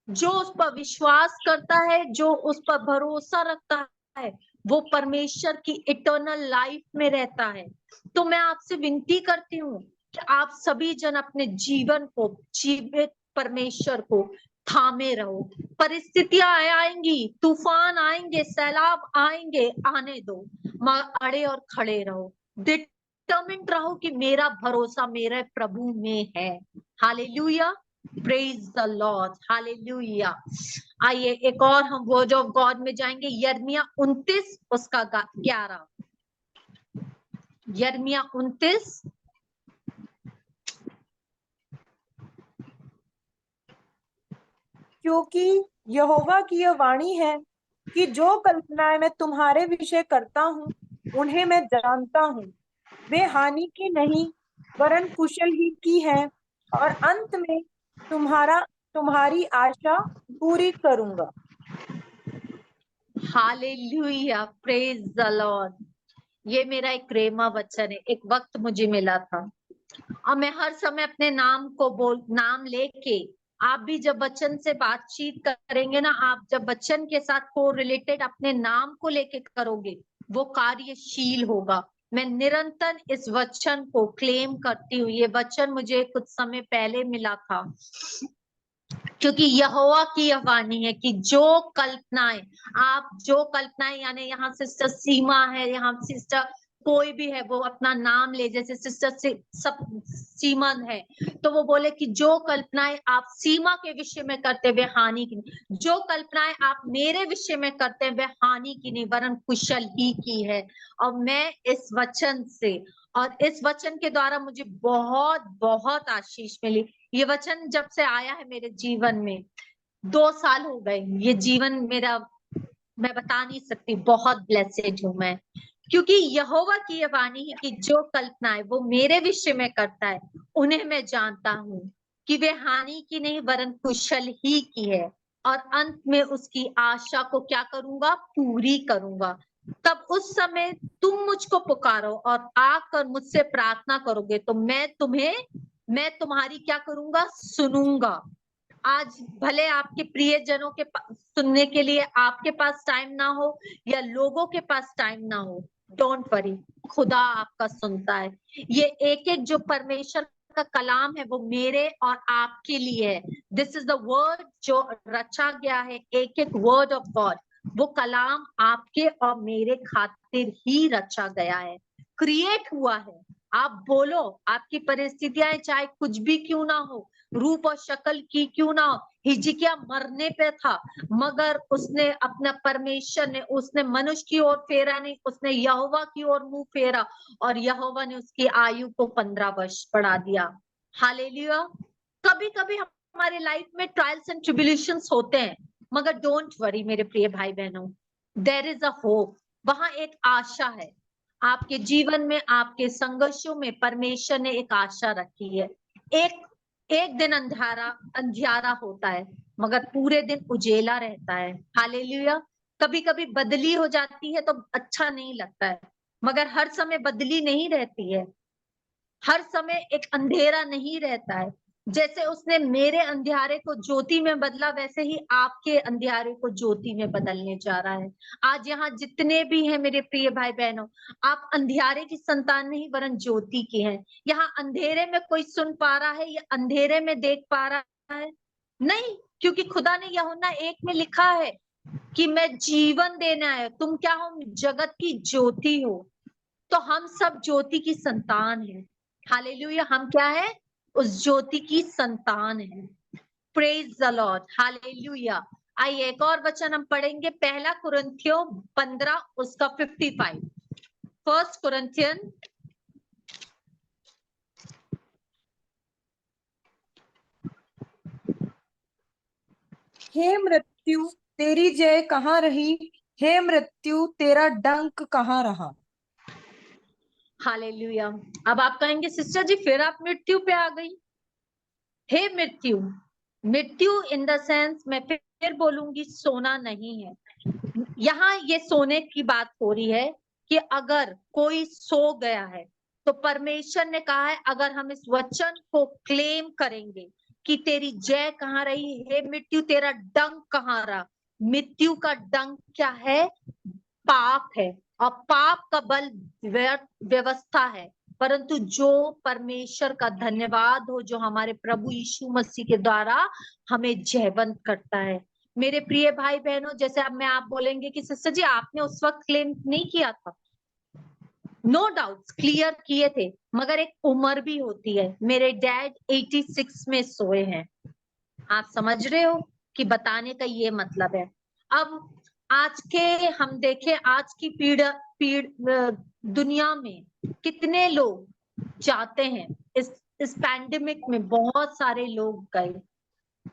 जो उस पर विश्वास करता है, जो उस पर भरोसा रखता है, वो परमेश्वर की इटर्नल लाइफ में रहता है। तो मैं आपसे विनती करती हूँ कि आप सभी जन अपने जीवन को, जीवित परमेश्वर को थामे रहो। परिस्थितियां आएंगी, तूफान आएंगे, सैलाब आएंगे, आने दो, अड़े और खड़े रहो। डिटरमिन्ड रहो कि मेरा भरोसा मेरे प्रभु में है। Hallelujah, praise the Lord, hallelujah. आइए एक और हम वर्ड ऑफ गॉड में जाएंगे, यिर्मयाह 29 उसका 11। यिर्मयाह 29 क्योंकि यहोवा की यह वाणी है कि जो कल्पनाएं मैं तुम्हारे विषय करता हूँ, उन्हें मैं जानता हूँ। वे हानि की नहीं, वरन कुशल ही की है, और अंत में तुम्हारी आशा पूरी करूंगा। Hallelujah, praise the Lord. ये मेरा एक रेमा वचन है, एक वक्त मुझे मिला था, और मैं हर समय अपने नाम लेके, आप भी जब वचन से बातचीत करेंगे ना, आप जब वचन के साथ को रिलेटेड अपने नाम को लेके करोगे, वो कार्यशील होगा। मैं निरंतर इस वचन को क्लेम करती हूँ। ये वचन मुझे कुछ समय पहले मिला था, क्योंकि यहोवा की यह वाणी है कि जो कल्पनाएं, यानी यहाँ सिस्टर सीमा है, यहाँ सिस्टर कोई भी है, वो अपना नाम ले, जैसे सिस्टर सीमा है, तो वो बोले कि जो कल्पनाएं आप सीमा के विषय में करते वे हानि की नहीं, जो कल्पनाएं आप मेरे विषय में करते हैं वे हानि की नहीं वरन कुशल ही की है। और मैं इस वचन से, और इस वचन के द्वारा मुझे बहुत बहुत आशीष मिली। ये वचन जब से आया है मेरे जीवन में, 2 साल हो गए, ये जीवन मेरा, मैं बता नहीं सकती, बहुत ब्लेसेड हूं मैं, क्योंकि यहोवा की ये वाणी है कि जो कल्पनाएं वो मेरे विषय में करता है, उन्हें मैं जानता हूँ कि वे हानि की नहीं वरन कुशल ही की है, और अंत में उसकी आशा को क्या करूंगा? पूरी करूंगा। तब उस समय तुम मुझको पुकारो और आकर मुझसे प्रार्थना करोगे, तो मैं तुम्हारी क्या करूंगा? सुनूंगा। आज भले आपके प्रियजनों के सुनने के लिए आपके पास टाइम ना हो, या लोगों के पास टाइम ना हो, डोंट वरी, खुदा आपका सुनता है। ये एक एक जो परमेश्वर का कलाम है, वो मेरे और आपके लिए है। दिस इज द वर्ड जो रचा गया है, एक एक वर्ड ऑफ गॉड, वो कलाम आपके और मेरे खातिर ही रचा गया है, क्रिएट हुआ है। आप बोलो, आपकी परिस्थितियां चाहे कुछ भी क्यों ना हो, रूप और शक्ल की क्यों ना हो, हिजकिय्याह मरने पे था, मगर उसने अपना परमेश्वर ने, उसने मनुष्य की ओर फेरा नहीं, उसने यहोवा की ओर मुंह फेरा और यहोवा ने उसकी आयु को 15 वर्ष बढ़ा दिया। हालेलुया। कभी कभी हमारे लाइफ में ट्रायल्स एंड ट्रिब्यूलेशंस होते हैं, मगर डोंट वरी मेरे प्रिय भाई बहनों, देयर इज अ होप। वहां एक आशा है। आपके जीवन में, आपके संघर्षों में परमेश्वर ने एक आशा रखी है। एक दिन अंधियारा होता है, मगर पूरे दिन उजेला रहता है। हालेलुया। कभी कभी बदली हो जाती है तो अच्छा नहीं लगता है, मगर हर समय बदली नहीं रहती है, हर समय एक अंधेरा नहीं रहता है। जैसे उसने मेरे अंधियारे को ज्योति में बदला, वैसे ही आपके अंधियारे को ज्योति में बदलने जा रहा है। आज यहाँ जितने भी हैं मेरे प्रिय भाई बहनों, आप अंधियारे की संतान नहीं वरन ज्योति की हैं। यहाँ अंधेरे में कोई सुन पा रहा है या अंधेरे में देख पा रहा है? नहीं, क्योंकि खुदा ने यूहन्ना 1 में लिखा है कि मैं जीवन देना है। तुम क्या हो? जगत की ज्योति हो। तो हम सब ज्योति की संतान हैं। हालेलुया। हम क्या है? उस ज्योति की संतान है। Praise the Lord. हालेलुया। आइए एक और वचन हम पढ़ेंगे, पहला कुरिन्थियों 15 उसका 55। फर्स्ट कुरिन्थियन हे मृत्यु तेरी जय कहाँ रही, हे मृत्यु तेरा डंक कहाँ रहा। हालेलुया। अब आप कहेंगे सिस्टर जी फिर आप मृत्यु पे आ गई। हे मृत्यु, मृत्यु इन द सेंस, मैं फिर बोलूंगी, सोना नहीं है। यहाँ ये सोने की बात हो रही है कि अगर कोई सो गया है तो परमेश्वर ने कहा है अगर हम इस वचन को क्लेम करेंगे कि तेरी जय कहाँ रही, हे मृत्यु तेरा डंक कहाँ रहा। मृत्यु का डंक क्या है? पाप है, और पाप का बल व्यवस्था है। परंतु जो परमेश्वर का धन्यवाद हो, जो हमारे प्रभु यीशु मसीह के द्वारा हमें जयवंत करता है। मेरे प्रिय भाई बहनों, जैसे अब मैं आप बोलेंगे कि सिस्टर जी आपने उस वक्त क्लेम नहीं किया था, नो डाउट क्लियर किए थे, मगर एक उम्र भी होती है। मेरे डैड 86 में सोए हैं। आप समझ रहे हो कि बताने का ये मतलब है। अब आज के हम देखें, आज की दुनिया में कितने लोग जाते हैं। इस पैंडेमिक में बहुत सारे लोग गए,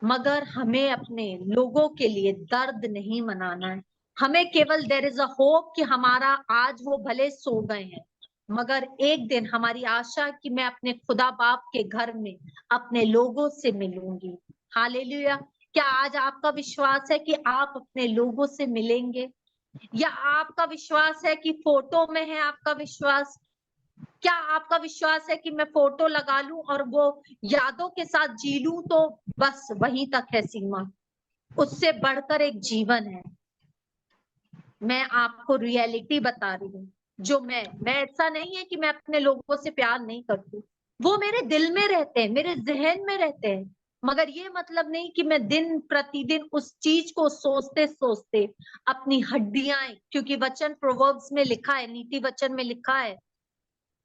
मगर हमें अपने लोगों के लिए दर्द नहीं मनाना है। हमें केवल देयर इज अ होप कि हमारा आज वो भले सो गए हैं, मगर एक दिन हमारी आशा कि मैं अपने खुदा बाप के घर में अपने लोगों से मिलूंगी। हालेलुया। क्या आज आपका विश्वास है कि आप अपने लोगों से मिलेंगे, या आपका विश्वास है कि फोटो में है आपका विश्वास? क्या आपका विश्वास है कि मैं फोटो लगा लूं और वो यादों के साथ जी लूं तो बस वहीं तक है सीमा? उससे बढ़कर एक जीवन है। मैं आपको रियलिटी बता रही हूँ। जो मैं ऐसा नहीं है कि मैं अपने लोगों से प्यार नहीं करती, वो मेरे दिल में रहते हैं, मेरे जहन में रहते हैं, मगर ये मतलब नहीं कि मैं दिन प्रतिदिन उस चीज को सोचते सोचते अपनी हड्डियां, क्योंकि वचन प्रोवर्ब्स में लिखा है, नीति वचन में लिखा है,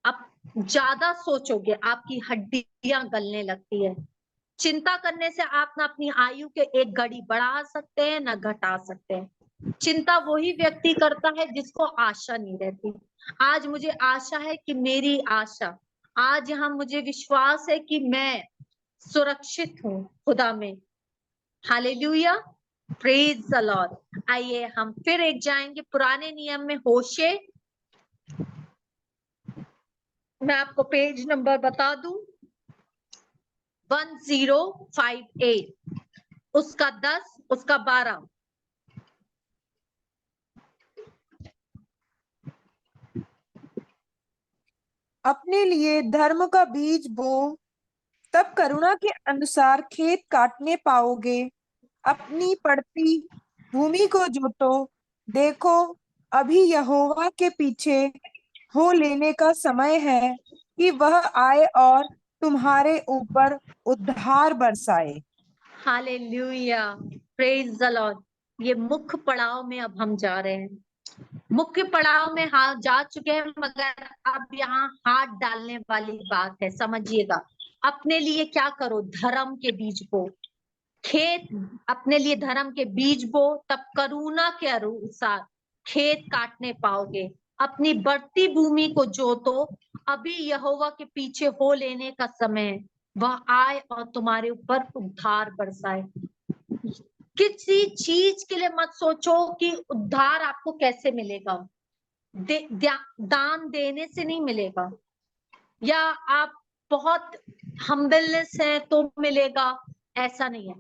आप ज्यादा सोचोगे आपकी हड्डियां गलने लगती है। चिंता करने से आप ना अपनी आयु के एक घड़ी बढ़ा सकते हैं ना घटा सकते हैं। चिंता वही व्यक्ति करता है जिसको आशा नहीं रहती। आज मुझे आशा है कि मेरी आशा, आज यहाँ मुझे विश्वास है कि मैं सुरक्षित हूँ खुदा में। हालेलुया। Praise the Lord. आइए हम फिर एक जाएंगे पुराने नियम में, होशे। मैं आपको पेज नंबर बता दूं, 1058, उसका 10, उसका 12। अपने लिए धर्म का बीज बो, तब करुणा के अनुसार खेत काटने पाओगे। अपनी पड़ती भूमि को जोतो, देखो अभी यहोवा के पीछे हो लेने का समय है कि वह आए और तुम्हारे ऊपर उद्धार बरसाए। हालेलुया। Praise the Lord. ये मुख्य पड़ाव में अब हम जा रहे हैं। मुख्य पड़ाव में हाँ जा चुके हैं, मगर अब यहाँ हाथ डालने वाली बात है, समझिएगा। अपने लिए क्या करो, धर्म के बीज बो। खेत अपने लिए धर्म के बीज बो, तब करुणा के अनुसार खेत काटने पाओगे। अपनी बढ़ती भूमि को जोतो, अभी यहोवा के पीछे हो लेने का समय है। वह आए और तुम्हारे ऊपर उद्धार बरसाए। किसी चीज के लिए मत सोचो कि उद्धार आपको कैसे मिलेगा। दान देने से नहीं मिलेगा, या आप बहुत हम्बलनेस है तो मिलेगा, ऐसा नहीं है।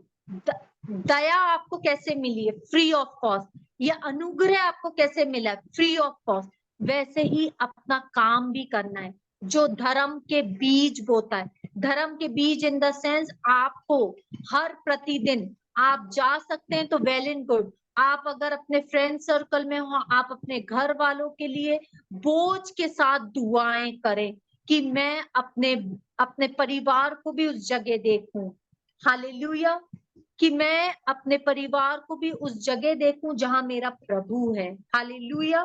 दया आपको कैसे मिली है, फ्री ऑफ कॉस्ट। या अनुग्रह आपको कैसे मिला है, फ्री ऑफ कॉस्ट। वैसे ही अपना काम भी करना है, जो धर्म के बीज बोता है। धर्म के बीज इन द सेंस, आपको हर प्रतिदिन आप जा सकते हैं तो वेल एंड गुड। आप अगर अपने फ्रेंड सर्कल में हो, आप अपने घर वालों के लिए बोझ के साथ दुआएं करें कि मैं अपने परिवार को भी उस जगह देखूं। हालेलुया, कि मैं अपने परिवार को भी उस जगह देखूं जहां मेरा प्रभु है। हालेलुया,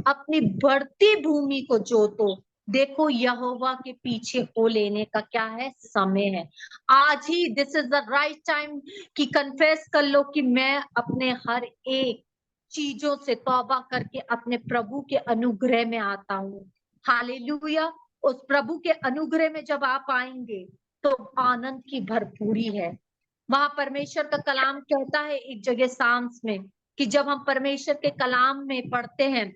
अपनी बढ़ती भूमि को जोतो। देखो यहोवा के पीछे हो लेने का क्या है, समय है। आज ही this is the right time कि कन्फेस कर लो कि मैं अपने हर एक चीजों से तौबा करके अपने प्रभु के अनुग्रह में आता हूँ। हालेलुया, उस प्रभु के अनुग्रह में जब आप आएंगे तो आनंद की भरपूरी है। वहां परमेश्वर का कलाम कहता है एक जगह साम्स में कि जब हम परमेश्वर के कलाम में पढ़ते हैं,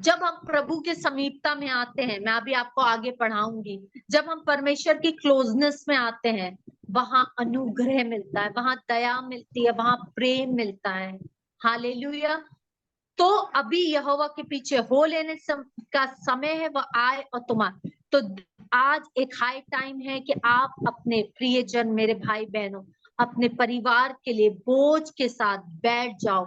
जब हम प्रभु के समीपता में आते हैं, मैं अभी आपको आगे पढ़ाऊंगी, जब हम परमेश्वर की क्लोजनेस में आते हैं, वहां अनुग्रह मिलता है, वहां दया मिलती है, वहां प्रेम मिलता है। हालेलुया, तो अभी यहोवा के पीछे हो लेने का समय है, वह आए और तुम्हारा। तो आज एक हाई टाइम है कि आप अपने प्रियजन, मेरे भाई बहनों, अपने परिवार के लिए बोझ के साथ बैठ जाओ।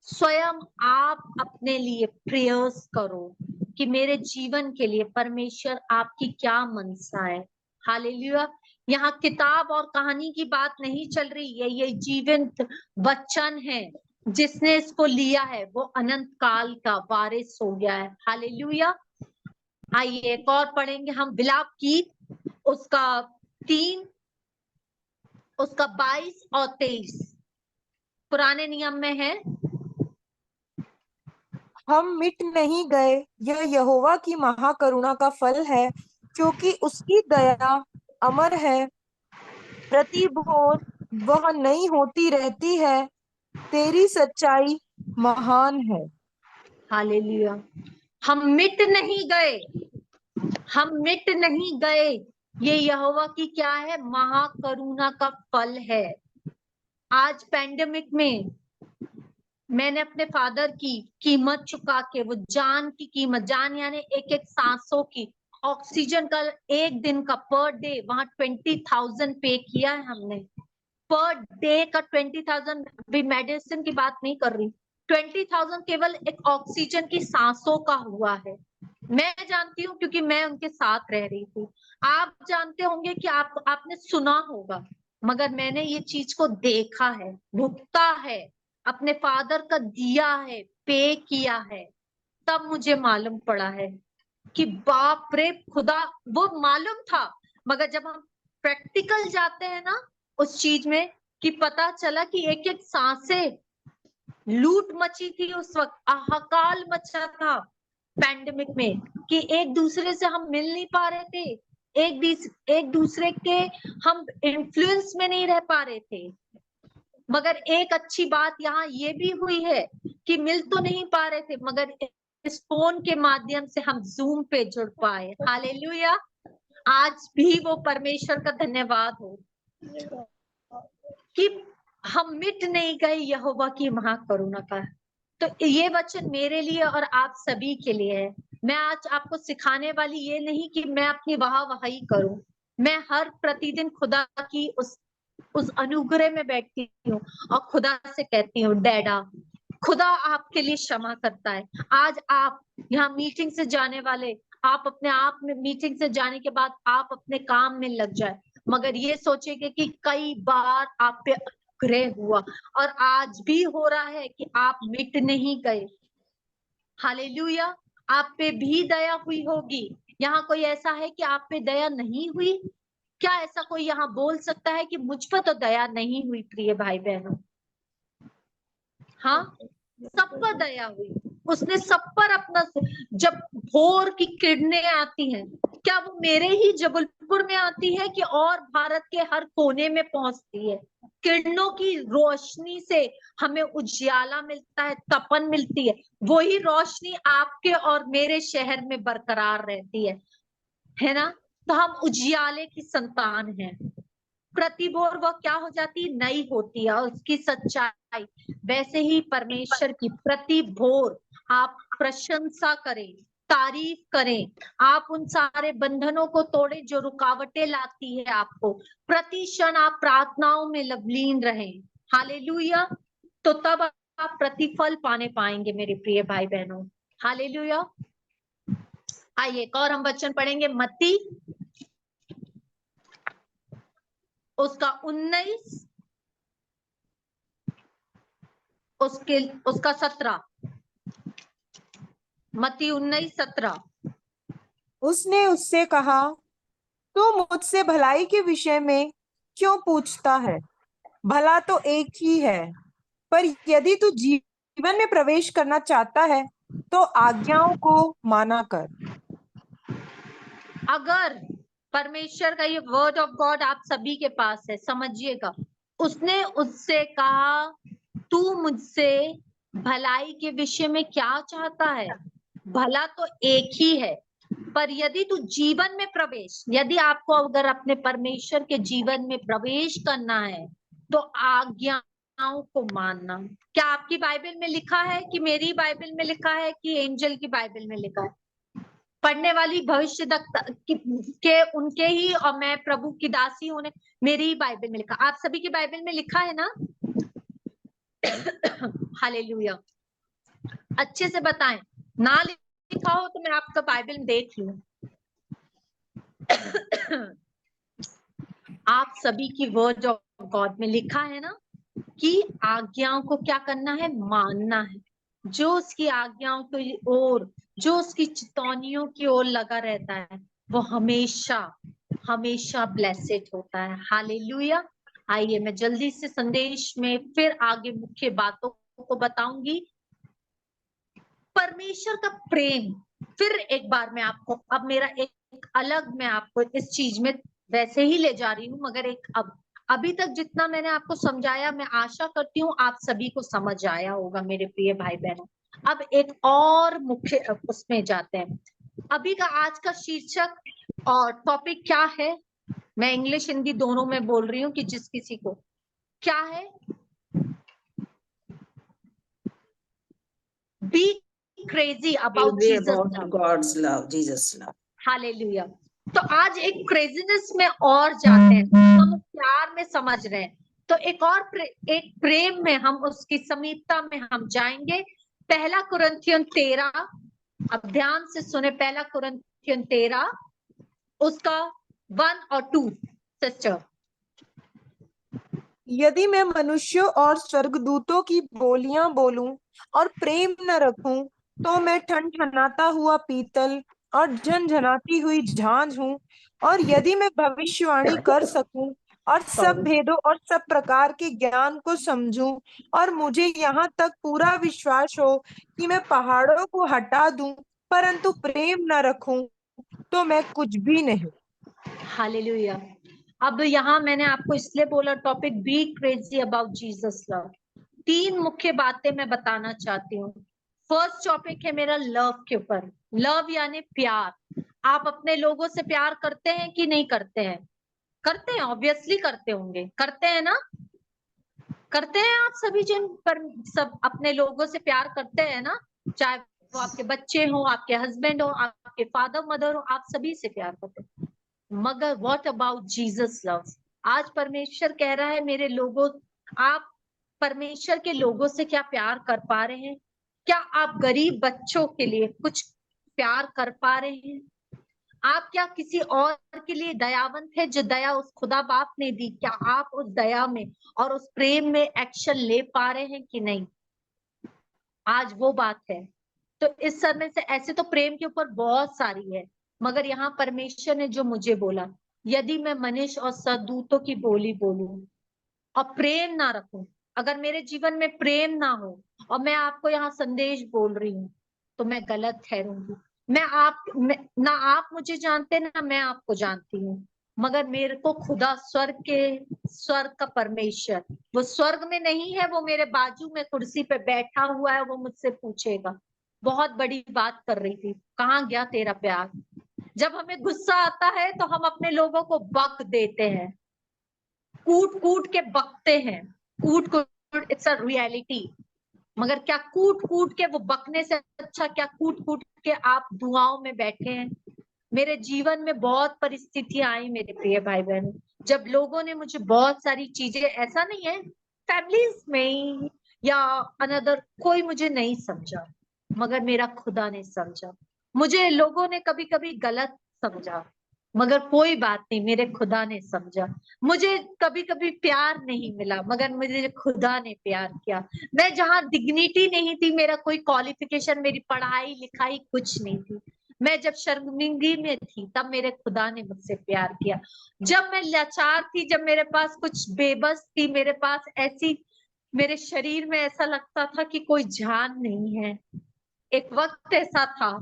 स्वयं आप अपने लिए प्रेयर्स करो कि मेरे जीवन के लिए परमेश्वर आपकी क्या मनसा है। हालेलुया, यहाँ किताब और कहानी की बात नहीं चल रही है, ये जीवंत वचन है। जिसने इसको लिया है वो अनंत काल का वारिस हो गया है। हालेलुया, आइए एक और पढ़ेंगे हम, विलाप गीत उसका 3, उसका 22 और 23 पुराने नियम में है। हम मिट नहीं गए, यह यहोवा की महाकरुणा का फल है, क्योंकि उसकी दया अमर है। प्रति भोर वह नई होती रहती है, तेरी सच्चाई महान है। हालेलुया, हम मिट नहीं गए, हम मिट नहीं गए, ये यहोवा की क्या है, महाकरुणा का फल है। आज पैंडेमिक में मैंने अपने फादर की कीमत चुका के, वो जान की कीमत, जान यानी एक एक सांसों की, ऑक्सीजन का एक दिन का पर डे वहां 20,000 पे किया है हमने। पर डे का 20,000, अभी मेडिसिन की बात नहीं कर रही, 20,000 केवल एक ऑक्सीजन की सांसों का हुआ है। मैं जानती हूँ क्योंकि मैं उनके साथ रह रही थी। आप जानते होंगे कि आपने सुना होगा, मगर मैंने ये चीज को देखा है, भुगता है, अपने फादर का दिया है, पे किया है, तब मुझे मालूम पड़ा है कि बाप रे खुदा। वो मालूम था, मगर जब हम प्रैक्टिकल जाते हैं ना उस चीज में, कि पता चला कि एक एक सांसें, लूट मची थी उस वक्त, हाहाकार मचा था पैंडेमिक में, कि एक दूसरे से हम मिल नहीं पा रहे थे, एक दूसरे के हम इन्फ्लुएंस में नहीं रह पा रहे थे। मगर एक अच्छी बात यहाँ ये भी हुई है कि मिल तो नहीं पा रहे थे, मगर इस फोन के माध्यम से हम जूम पे जुड़ पाए। हालेलुया, आज भी वो परमेश्वर का धन्यवाद हो कि हम मिट नहीं गए यहोवा की महाकरुणा का। तो ये वचन मेरे लिए और आप सभी के लिए है। मैं आज आपको सिखाने वाली ये नहीं कि मैं अपनी वाहवाही करूं, मैं हर प्रतिदिन खुदा की उस अनुग्रह में बैठती हूँ और खुदा से कहती हूँ, डैडा, खुदा आपके लिए क्षमा करता है। आज आप यहाँ मीटिंग से जाने वाले, आप अपने आप में मीटिंग से जाने के बाद आप अपने काम में लग जाए, मगर ये सोचेंगे कि कई बार आप पे अनुग्रह हुआ और आज भी हो रहा है कि आप मिट नहीं गए। हालेलुया, आप पे भी दया हुई होगी। यहाँ कोई ऐसा है कि आप पे दया नहीं हुई? क्या ऐसा कोई यहाँ बोल सकता है कि मुझ पर तो दया नहीं हुई? प्रिय भाई बहनों, हाँ, सब पर दया हुई। उसने सब पर अपना, जब भोर की किरणें आती हैं, क्या वो मेरे ही जबलपुर में आती है कि और भारत के हर कोने में पहुंचती है? किरणों की रोशनी से हमें उजियाला मिलता है, तपन मिलती है। वही रोशनी आपके और मेरे शहर में बरकरार रहती है ना? तो हम उजियाले की संतान हैं। प्रतिभोर वह क्या हो जाती है? नई होती है, और उसकी सच्चाई। वैसे ही परमेश्वर की प्रतिभोर आप प्रशंसा करें, तारीफ करें। आप उन सारे बंधनों को तोड़े जो रुकावटें लाती है आपको। प्रति क्षण आप प्रार्थनाओं में लवलीन रहें। हालेलुया। तो तब आप प्रतिफल पाने पाएंगे मेरे प्रिय भाई बहनों। हालेलुया। आइए एक और हम वचन पढ़ेंगे, मत्ती उसका 19 उसका 17। मत्ती 19:17। उसने उससे कहा, तू मुझसे भलाई के विषय में क्यों पूछता है? भला तो एक ही है, पर यदि तू जीवन में प्रवेश करना चाहता है तो आज्ञाओं को माना कर। अगर परमेश्वर का ये वर्ड ऑफ गॉड आप सभी के पास है, समझिएगा। उसने उससे कहा, तू मुझसे भलाई के विषय में क्या चाहता है? भला तो एक ही है, पर यदि तू जीवन में प्रवेश, यदि आपको अगर अपने परमेश्वर के जीवन में प्रवेश करना है तो आज्ञाओं को मानना। क्या आपकी बाइबल में लिखा है कि मेरी बाइबल में लिखा है कि एंजल की बाइबल में लिखा है? पढ़ने वाली भविष्य के उनके ही, और मैं प्रभु की दासी होने, मेरी ही बाइबल में लिखा। आप सभी की बाइबल में लिखा है ना? हालेलुया। अच्छे से बताएं, ना लिखा हो तो मैं आपका बाइबल में देख लूं। आप सभी की वर्ड ऑफ गॉड में लिखा है ना कि आज्ञाओं को क्या करना है? मानना है। जो उसकी आज्ञाओं की ओर, जो उसकी चितौनियों की ओर लगा रहता है, वो हमेशा हमेशा ब्लेसेड होता है। हालेलुया। आइए मैं जल्दी से संदेश में फिर आगे मुख्य बातों को बताऊंगी। परमेश्वर का प्रेम, फिर एक बार मैं आपको, अब मेरा एक अलग, मैं आपको इस चीज में वैसे ही ले जा रही हूँ, मगर एक अभी तक जितना मैंने आपको समझाया, मैं आशा करती हूँ आप सभी को समझ आया होगा मेरे प्रिय भाई बहनों। अब एक और मुख्य उसमें जाते हैं। अभी का आज का शीर्षक और टॉपिक क्या है? मैं इंग्लिश हिंदी दोनों में बोल रही हूँ कि जिस किसी को क्या है। Be crazy about Jesus, God's love, Jesus love. Hallelujah. तो आज एक क्रेजीनेस में और जाते हैं, हम प्यार में समझ रहे हैं, तो एक और एक प्रेम में हम उसकी समीपता में हम जाएंगे। पहला कुरिन्थियन 13, अब ध्यान से सुने, पहला कुरिन्थियन 13 उसका 1 और 2। सिस्टर, यदि मैं मनुष्यों और स्वर्गदूतों की बोलियां बोलूं और प्रेम न रखूं, तो मैं ठनठनाता हुआ पीतल और झनझनाती हुई झांझ हूं। और यदि मैं भविष्यवाणी कर सकूं और सब भेदों और सब प्रकार के ज्ञान को समझूं, और मुझे यहाँ तक पूरा विश्वास हो कि मैं पहाड़ों को हटा दूं, परंतु प्रेम न रखूं, तो मैं कुछ भी नहीं। हालेलुया। अब यहाँ मैंने आपको इसलिए बोला topic, B crazy about Jesus love. 3 मुख्य बातें मैं बताना चाहती हूँ। फर्स्ट टॉपिक है मेरा लव के ऊपर। लव यानी प्यार। आप अपने लोगों से प्यार करते हैं कि नहीं करते हैं? करते हैं, ऑब्वियसली करते होंगे, करते हैं ना? करते हैं आप सभी जन, पर सब अपने लोगों से प्यार करते हैं ना? चाहे वो आपके बच्चे हो, आपके हस्बैंड हो, आपके फादर मदर हो, आप सभी से प्यार करते हैं। मगर व्हाट अबाउट जीसस लव? आज परमेश्वर कह रहा है, मेरे लोगों, आप परमेश्वर के लोगों से क्या प्यार कर पा रहे हैं? क्या आप गरीब बच्चों के लिए कुछ प्यार कर पा रहे हैं? आप क्या किसी और के लिए दयावंत है जो दया उस खुदा बाप ने दी? क्या आप उस दया में और उस प्रेम में एक्शन ले पा रहे हैं कि नहीं? आज वो बात है। तो इस समय से ऐसे तो प्रेम के ऊपर बहुत सारी है, मगर यहाँ परमेश्वर ने जो मुझे बोला, यदि मैं मनुष्य और सद्दूतों की बोली बोलूं और प्रेम ना रखूं, अगर मेरे जीवन में प्रेम ना हो और मैं आपको यहाँ संदेश बोल रही हूँ, तो मैं गलत ठहरूंगी। ना आप मुझे जानते ना मैं आपको जानती हूँ, मगर मेरे को खुदा स्वर्ग का परमेश्वर, वो स्वर्ग में नहीं है, वो मेरे बाजू में कुर्सी पे बैठा हुआ है, वो मुझसे पूछेगा। बहुत बड़ी बात कर रही थी, कहाँ गया तेरा प्यार। जब हमें गुस्सा आता है तो हम अपने लोगों को बक देते हैं, कूट कूट के बकते हैं, कूट कूट, इट्स अ रियलिटी। मगर क्या कूट कूट के वो बकने से अच्छा क्या कूट कूट के आप दुआओं में बैठे हैं। मेरे जीवन में बहुत परिस्थितियां आई मेरे प्रिय भाई बहन, जब लोगों ने मुझे बहुत सारी चीजें, ऐसा नहीं है फैमिलीज में या अनदर कोई मुझे नहीं समझा, मगर मेरा खुदा ने समझा। मुझे लोगों ने कभी कभी गलत समझा, मगर कोई बात नहीं, मेरे खुदा ने समझा। मुझे कभी कभी प्यार नहीं मिला, मगर मुझे खुदा ने प्यार किया। मैं जहाँ डिग्निटी नहीं थी, मेरा कोई क्वालिफिकेशन, मेरी पढ़ाई लिखाई कुछ नहीं थी, मैं जब शर्मिंदगी में थी तब मेरे खुदा ने मुझसे प्यार किया। जब मैं लाचार थी, जब मेरे पास कुछ बेबस थी, मेरे पास ऐसी, मेरे शरीर में ऐसा लगता था कि कोई जान नहीं है। एक वक्त ऐसा था,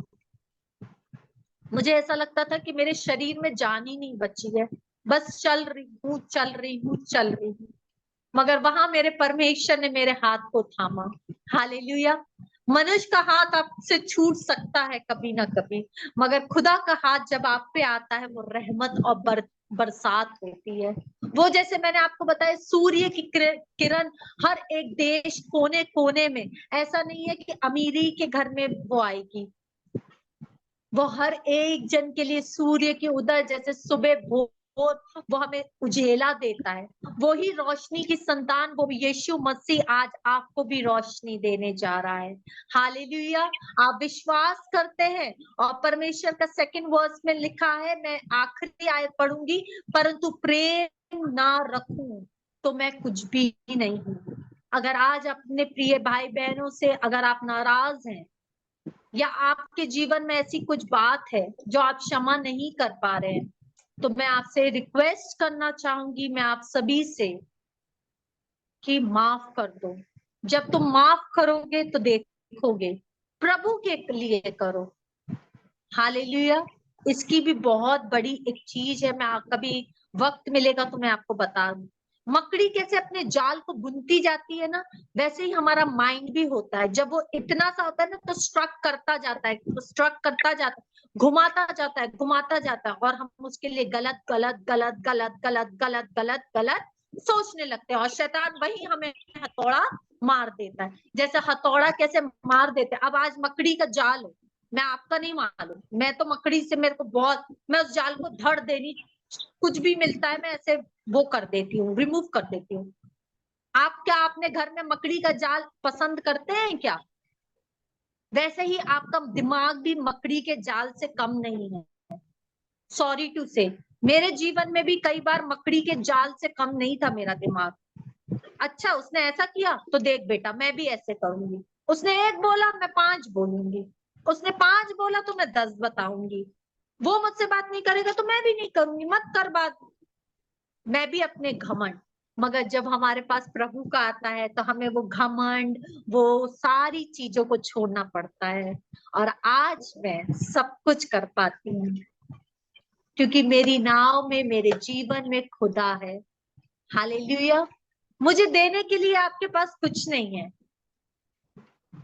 मुझे ऐसा लगता था कि मेरे शरीर में जान ही नहीं बची है, बस चल रही हूँ चल रही हूँ चल रही हूँ। मगर वहां मेरे परमेश्वर ने मेरे हाथ को थामा। हालेलुया। मनुष्य का हाथ आपसे छूट सकता है कभी ना कभी, मगर खुदा का हाथ जब आप पे आता है, वो रहमत और बरसात होती है। वो जैसे मैंने आपको बताया, सूर्य की किरण हर एक देश कोने कोने में, ऐसा नहीं है कि अमीरी के घर में वो आएगी, वो हर एक जन के लिए सूर्य की उदय जैसे सुबह भोर वो हमें उजेला देता है। वो ही रोशनी की संतान, वो यीशु मसीह आज आपको भी रोशनी देने जा रहा है। हालेलुया। आप विश्वास करते हैं, और परमेश्वर का सेकंड वर्स में लिखा है, मैं आखिरी आयत पढ़ूंगी, परंतु प्रेम ना रखूं तो मैं कुछ भी नहीं हूं। अगर आज अपने प्रिय भाई बहनों से अगर आप नाराज हैं, या आपके जीवन में ऐसी कुछ बात है जो आप क्षमा नहीं कर पा रहे हैं, तो मैं आपसे रिक्वेस्ट करना चाहूंगी, मैं आप सभी से, कि माफ कर दो। जब तुम माफ करोगे तो देखोगे, प्रभु के लिए करो। हालेलुया। इसकी भी बहुत बड़ी एक चीज है, मैं कभी वक्त मिलेगा तो मैं आपको बता दूं। मकड़ी कैसे अपने जाल को बुनती जाती है ना, वैसे ही हमारा माइंड भी होता है। जब वो इतना सा होता है ना, तो स्ट्रक करता जाता है, तो स्ट्रक करता जाता है, घुमाता जाता है, घुमाता जाता है, और हम उसके लिए गलत गलत गलत गलत गलत गलत गलत गलत सोचने लगते हैं, और शैतान वही हमें हथौड़ा मार देता है। जैसे हथौड़ा कैसे मार देते हैं, अब आज मकड़ी का जाल है, मैं आपका नहीं मालूम, मैं तो मकड़ी से, मेरे को बहुत, मैं उस जाल को धड़ देनी, कुछ भी मिलता है मैं ऐसे वो कर देती हूँ, रिमूव कर देती हूँ। आप क्या अपने घर में मकड़ी का जाल पसंद करते हैं क्या? वैसे ही आपका दिमाग भी मकड़ी के जाल से कम नहीं है। सॉरी टू से, मेरे जीवन में भी कई बार मकड़ी के जाल से कम नहीं था मेरा दिमाग। अच्छा, उसने ऐसा किया तो देख बेटा मैं भी ऐसे करूंगी, उसने 1 बोला मैं 5 बोलूंगी, उसने 5 बोला तो मैं 10 बताऊंगी, वो मुझसे बात नहीं करेगा तो मैं भी नहीं करूंगी, मत कर बात, मैं भी अपने घमंड। मगर जब हमारे पास प्रभु का आता है तो हमें वो घमंड, वो सारी चीजों को छोड़ना पड़ता है, और आज मैं सब कुछ कर पाती हूँ, क्योंकि मेरी नाव में, मेरे जीवन में खुदा है। हालेलुया। मुझे देने के लिए आपके पास कुछ नहीं है,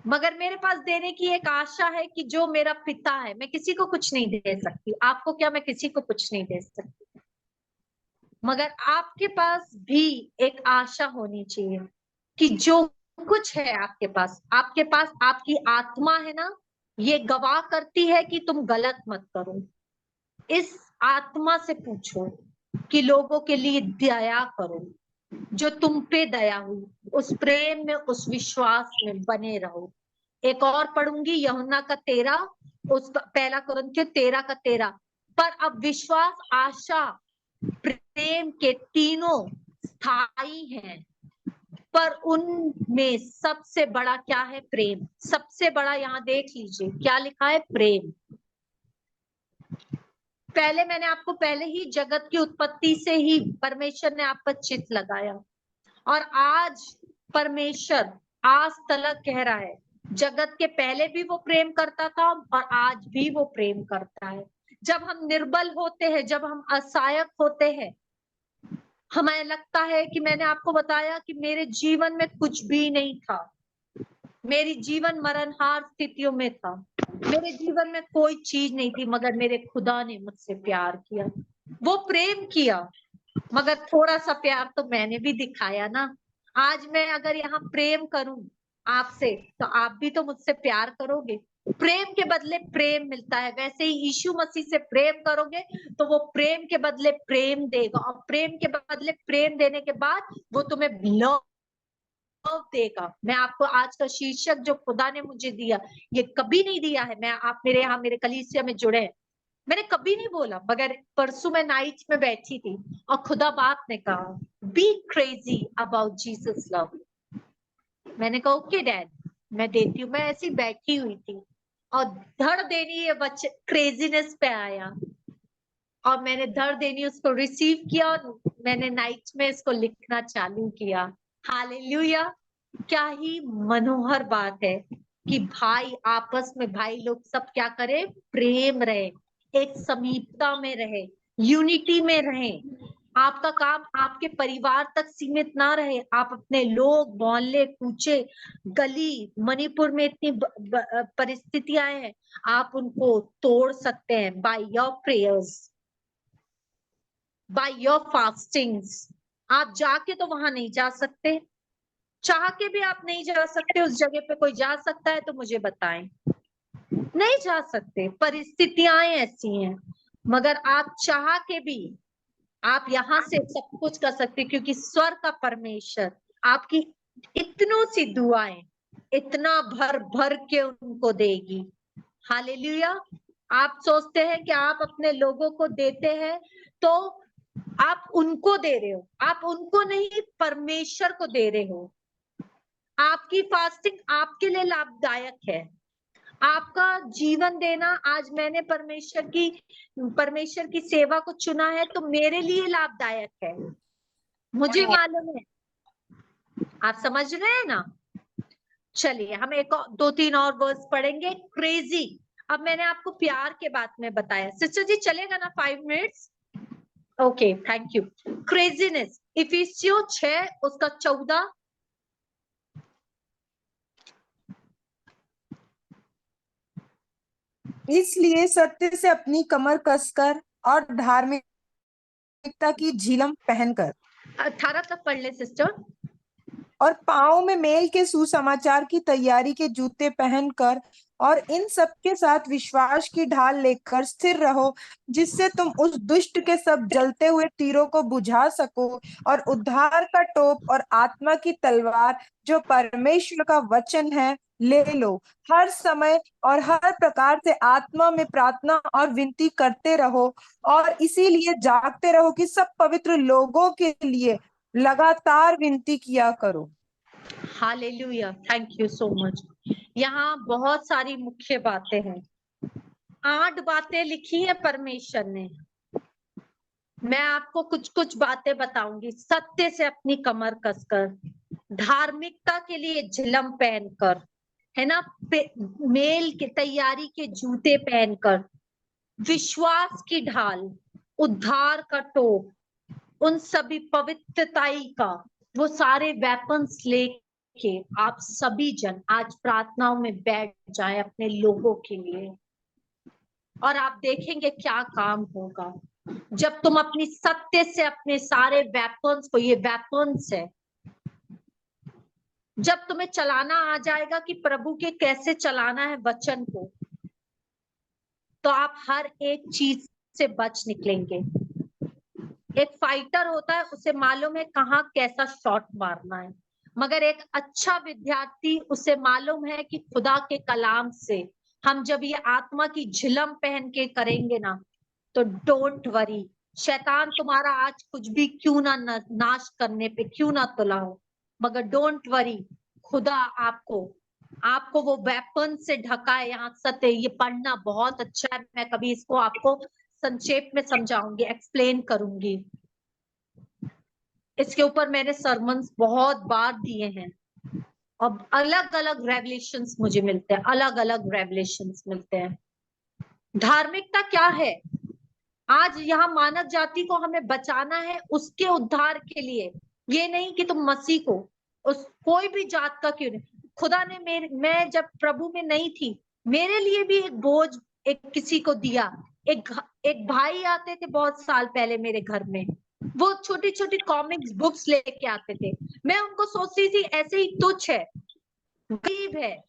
मगर मेरे पास देने की एक आशा है कि जो मेरा पिता है, मैं किसी को कुछ नहीं दे सकती, आपको क्या, मैं किसी को कुछ नहीं दे सकती, मगर आपके पास भी एक आशा होनी चाहिए कि जो कुछ है आपके पास आपकी आत्मा है ना, ये गवाह करती है कि तुम गलत मत करो। इस आत्मा से पूछो कि लोगों के लिए दया करो, जो तुम पे दया हुई, उस प्रेम में, उस विश्वास में बने रहो। एक और पढ़ूंगी, यूहन्ना का 13, उसका 1 कुरिन्थियों 13 का 13, पर अब विश्वास, आशा, प्रेम के तीनों स्थायी हैं, पर उनमें सबसे बड़ा क्या है? प्रेम। सबसे बड़ा, यहाँ देख लीजिए क्या लिखा है, प्रेम। पहले मैंने आपको पहले ही जगत की उत्पत्ति से ही परमेश्वर ने आप पर चित्त लगाया, और आज परमेश्वर आज तलक कह रहा है, जगत के पहले भी वो प्रेम करता था और आज भी वो प्रेम करता है। जब हम निर्बल होते हैं, जब हम असहायक होते हैं, हमें लगता है कि मैंने आपको बताया कि मेरे जीवन में कुछ भी नहीं था, मेरी जीवन मरणहार स्थितियों में था, मेरे जीवन में कोई चीज नहीं थी, मगर मेरे खुदा ने मुझसे प्यार किया, वो प्रेम किया, मगर थोड़ा सा प्यार तो मैंने भी दिखाया ना। आज मैं अगर यहाँ प्रेम करूं आपसे, तो आप भी तो मुझसे प्यार करोगे। प्रेम के बदले प्रेम मिलता है, वैसे ही यीशु मसीह से प्रेम करोगे तो वो प्रेम के बदले प्रेम देगा, और प्रेम के बदले प्रेम देने के बाद वो तुम्हें लव देगा। मैं आपको आज का शीर्षक जो खुदा ने मुझे दिया, ये कभी नहीं दिया है, मैं आप मेरे यहाँ मेरे कलीसिया में जुड़े हैं, मैंने कभी नहीं बोला, मगर परसों मैं नाइट में बैठी थी और खुदा बाप ने कहा B crazy about Jesus love. मैंने कहा ओके डैड, मैं देती हूँ। मैं ऐसी बैठी हुई थी और धड़ देनी ये बच्चे क्रेजीनेस पे आया, और मैंने धड़ देनी उसको रिसीव किया, और मैंने नाइट में इसको लिखना चालू किया। हालेलुया। क्या ही मनोहर बात है कि भाई आपस में, भाई लोग सब क्या करें, प्रेम रहे, एक समीपता में रहे, यूनिटी में रहे। आपका काम आपके परिवार तक सीमित ना रहे, आप अपने लोग, मोहल्ले, कूचे, गली, मणिपुर में इतनी परिस्थितियां हैं, आप उनको तोड़ सकते हैं by your prayers, by your fastings. आप जाके तो वहां नहीं जा सकते, चाह के भी आप नहीं जा सकते। उस जगह पे कोई जा सकता है तो मुझे बताएं, नहीं जा सकते, परिस्थितियां ऐसी हैं। मगर आप चाह के भी आप यहाँ से सब कुछ कर सकते, क्योंकि स्वर्ग का परमेश्वर आपकी इतनों सी दुआएं इतना भर भर के उनको देगी। हालेलुया। आप सोचते हैं कि आप अपने लोगों को देते हैं, तो आप उनको दे रहे हो, आप उनको नहीं, परमेश्वर को दे रहे हो। आपकी फास्टिंग आपके लिए लाभदायक है, आपका जीवन देना, आज मैंने परमेश्वर की सेवा को चुना है तो मेरे लिए लाभदायक है, मुझे मालूम है। आप समझ रहे हैं ना। चलिए हम एक दो तीन और वर्ड्स पढ़ेंगे। क्रेजी, अब मैंने आपको प्यार के बात में बताया। सिस्टर जी चलेगा ना 5 minutes? Okay, thank you. Craziness, इफिसियों 6 उसका 14। इसलिए सत्य से अपनी कमर कसकर और धार्मिकता की झिलम पहनकर 18 तक पढ़ ले सिस्टर। और पाँव में मेल के सुसमाचार की तैयारी के जूते पहनकर और इन सब के साथ विश्वास की ढाल लेकर स्थिर रहो, जिससे तुम उस दुष्ट के सब जलते हुए तीरों को बुझा सको, और उद्धार का टोप और आत्मा की तलवार जो परमेश्वर का वचन है ले लो। हर समय और हर प्रकार से आत्मा में प्रार्थना और विनती करते रहो, और इसीलिए जागते रहो कि सब पवित्र लोगों के लिए लगातार विनती किया करो। Hallelujah, thank you so much. यहाँ बहुत सारी मुख्य बातें हैं, 8 बातें लिखी है परमेश्वर ने। मैं आपको कुछ कुछ बातें बताऊंगी। सत्य से अपनी कमर कसकर, धार्मिकता के लिए झिलम पहनकर, है ना, मेल की तैयारी के जूते पहनकर, विश्वास की ढाल, उद्धार का टोप, उन सभी पवित्रताई का वो सारे वेपन्स लेके आप सभी जन आज प्रार्थनाओं में बैठ जाएं अपने लोगों के लिए, और आप देखेंगे क्या काम होगा जब तुम अपनी सत्य से अपने सारे वेपन्स को, ये वेपन्स है, जब तुम्हें चलाना आ जाएगा कि प्रभु के कैसे चलाना है वचन को, तो आप हर एक चीज से बच निकलेंगे। एक फाइटर होता है, उसे मालूम है कहाँ कैसा शॉट मारना है, मगर एक अच्छा विद्यार्थी उसे मालूम है कि खुदा के कलाम से हम जब ये आत्मा की झिलम पहन के करेंगे ना, तो डोंट वरी, शैतान तुम्हारा आज कुछ भी क्यों ना नाश करने पे क्यों ना तुला हो, मगर डोंट वरी, खुदा आपको वो वेपन से ढका है। यहाँ सत्य, ये पढ़ना बहुत अच्छा है, मैं कभी इसको आपको संक्षेप में समझाऊंगी, एक्सप्लेन करूंगी। इसके ऊपर मैंने सरमन्स बहुत बार दिए हैं। अब अलग अलग रेवलेशंस मुझे मिलते हैं, अलग अलग रेवलेशंस मिलते हैं। धार्मिकता क्या है? आज यहाँ मानव जाति को हमें बचाना है, उसके उद्धार के लिए। ये नहीं कि तुम मसीह को, उस कोई भी जात का क्यों नहीं, खुदा ने मैं जब प्रभु में नहीं थी, मेरे लिए भी एक बोझ एक किसी को दिया। एक भाई आते थे बहुत साल पहले मेरे घर में, वो छोटी छोटी कॉमिक्स बुक्स लेके आते थे। मैं उनको सोचती थी ऐसे ही तुच्छ है, गरीब है,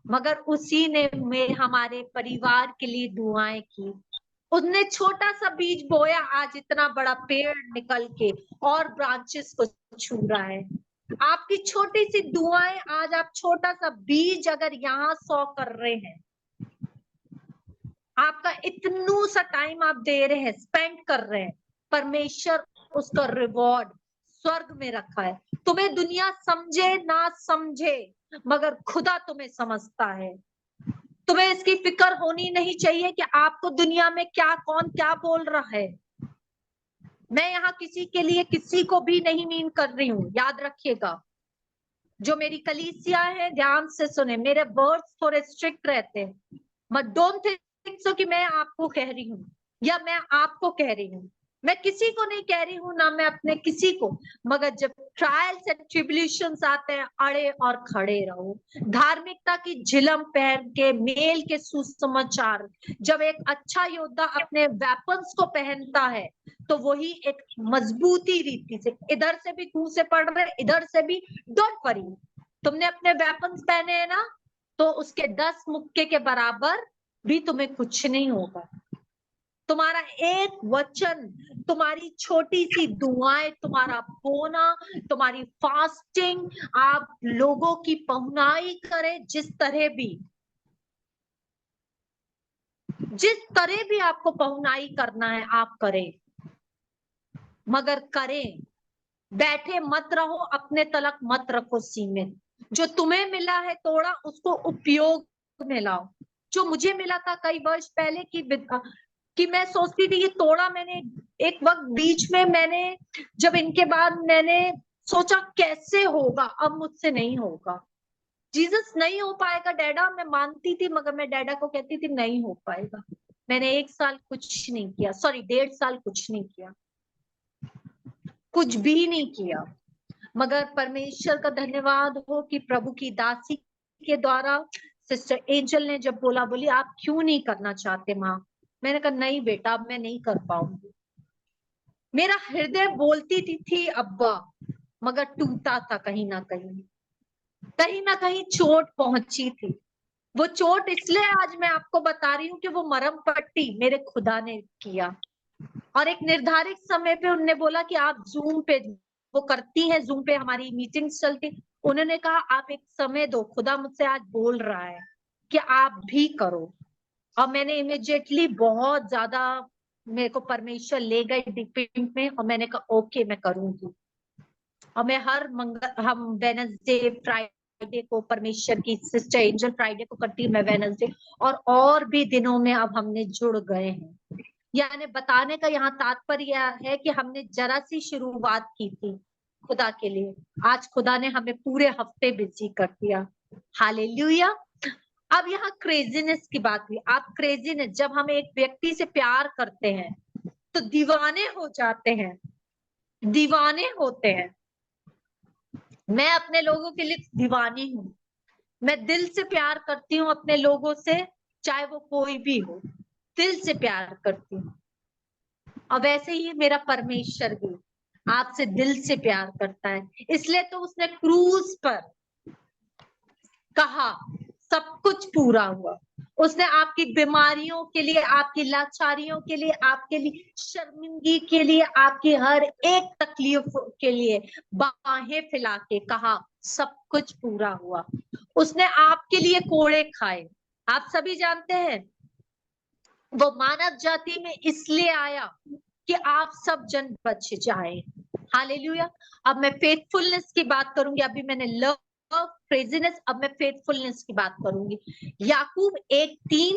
मगर उसी ने हमारे परिवार के लिए दुआएं की। उसने छोटा सा बीज बोया, आज इतना बड़ा पेड़ निकल के और ब्रांचेस को छू रहा है। आपकी छोटी सी दुआएं, आज आप छोटा सा बीज अगर यहाँ 100 कर रहे हैं, आपका इतनू सा टाइम आप दे रहे हैं, स्पेंड कर रहे हैं, परमेश्वर उसका रिवॉर्ड स्वर्ग में रखा है। तुम्हें दुनिया समझे ना समझे, मगर खुदा तुम्हें समझता है। तुम्हें इसकी फिक्र होनी नहीं चाहिए कि आपको दुनिया में क्या कौन क्या बोल रहा है। मैं यहाँ किसी के लिए किसी को भी नहीं मीन कर रही हूँ, याद रखिएगा। जो मेरी कलीसिया है ध्यान से सुने, मेरे वर्ड्स थोड़े स्ट्रिक्ट रहते हैं, बट डोंट थिंक सो कि मैं आपको कह रही हूँ या मैं आपको कह रही हूँ। मैं किसी को नहीं कह रही हूँ, ना मैं अपने किसी को, मगर जब ट्रायल्स एंड ट्रिब्यूलेशंस आते हैं, अड़े और खड़े रहो। धार्मिकता की झिलम पहन के, मेल के सुसमाचार, जब एक अच्छा योद्धा अपने वेपन्स को पहनता है तो वही एक मजबूती रीति से, इधर से भी तू से पड़ रहे, इधर से भी, डोंट वरी, तुमने अपने वेपन्स पहने हैं ना, तो उसके 10 मुक्के के बराबर भी तुम्हें कुछ नहीं होगा। तुम्हारा एक वचन, तुम्हारी छोटी सी दुआएं, तुम्हारा बोना, तुम्हारी फास्टिंग, आप लोगों की पहुनाई करें, जिस तरह भी आपको पहुनाई करना है आप करें, मगर करें, बैठे मत रहो, अपने तलक मत रखो सीमित। जो तुम्हें मिला है तोड़ा, उसको उपयोग में लाओ। जो मुझे मिला था कई वर्ष पहले कि मैं सोचती थी ये तोड़ा, मैंने एक वक्त बीच में मैंने जब इनके बाद मैंने सोचा कैसे होगा, अब मुझसे नहीं होगा, जीसस नहीं हो पाएगा डैडा, मैं मानती थी, मगर मैं डैडा को कहती थी नहीं हो पाएगा। मैंने 1 साल कुछ नहीं किया, सॉरी 1.5 साल कुछ नहीं किया, कुछ भी नहीं किया, मगर परमेश्वर का धन्यवाद हो कि प्रभु की दासी के द्वारा सिस्टर एंजल ने जब बोली आप क्यों नहीं करना चाहते माँ, मैंने कहा नहीं बेटा, अब मैं नहीं कर पाऊंगी। मेरा हृदय बोलती थी अब्बा, मगर टूटा था कहीं ना कहीं चोट पहुंची थी। वो चोट इसलिए आज मैं आपको बता रही हूँ कि वो मरहम पट्टी मेरे खुदा ने किया, और एक निर्धारित समय पे उन्होंने बोला कि आप जूम पे, वो करती है जूम पे हमारी मीटिंग्स चलती, उन्होंने कहा आप एक समय दो, खुदा मुझसे आज बोल रहा है कि आप भी करो। और मैंने इमीडिएटली बहुत ज्यादा, मेरे को परमेश्वर ले गए डिपिंग में, और मैंने कहा ओके मैं करूंगी। और मैं हम वेडनेसडे फ्राइडे को परमेश्वर की सिस्टर एंजल फ्राइडे को करती हूँ मैं वेडनेसडे, और भी दिनों में अब हमने जुड़ गए हैं। यानी बताने का यहाँ तात्पर्य है कि हमने जरा सी शुरुआत की थी खुदा के लिए, आज खुदा ने हमें पूरे हफ्ते बिजी कर दिया। हालेलुया। अब यहाँ क्रेजीनेस की बात हुई। आप क्रेजीनेस, जब हम एक व्यक्ति से प्यार करते हैं तो दीवाने हो जाते हैं, दीवाने होते हैं। मैं अपने लोगों के लिए दीवानी हूँ, मैं दिल से प्यार करती हूँ अपने लोगों से, चाहे वो कोई भी हो, दिल से प्यार करती हूँ। और वैसे ही मेरा परमेश्वर भी आपसे दिल से प्यार करता है, इसलिए तो उसने क्रूज पर कहा सब कुछ पूरा हुआ। उसने आपकी बीमारियों के लिए, आपकी लाचारियों के लिए, आपके लिए शर्मिंदगी के लिए, आपकी हर एक तकलीफ के लिए बाहें फैला के कहा सब कुछ पूरा हुआ। उसने आपके लिए कोड़े खाए। आप सभी जानते हैं वो मानव जाति में इसलिए आया कि आप सब जन बच जाए। हालेलुया। अब मैं फेथफुलनेस की बात करूंगी, अभी मैंने लव क्रेजीनेस, अब मैं फेथफुलनेस की बात करूंगी। याकूब 1:3,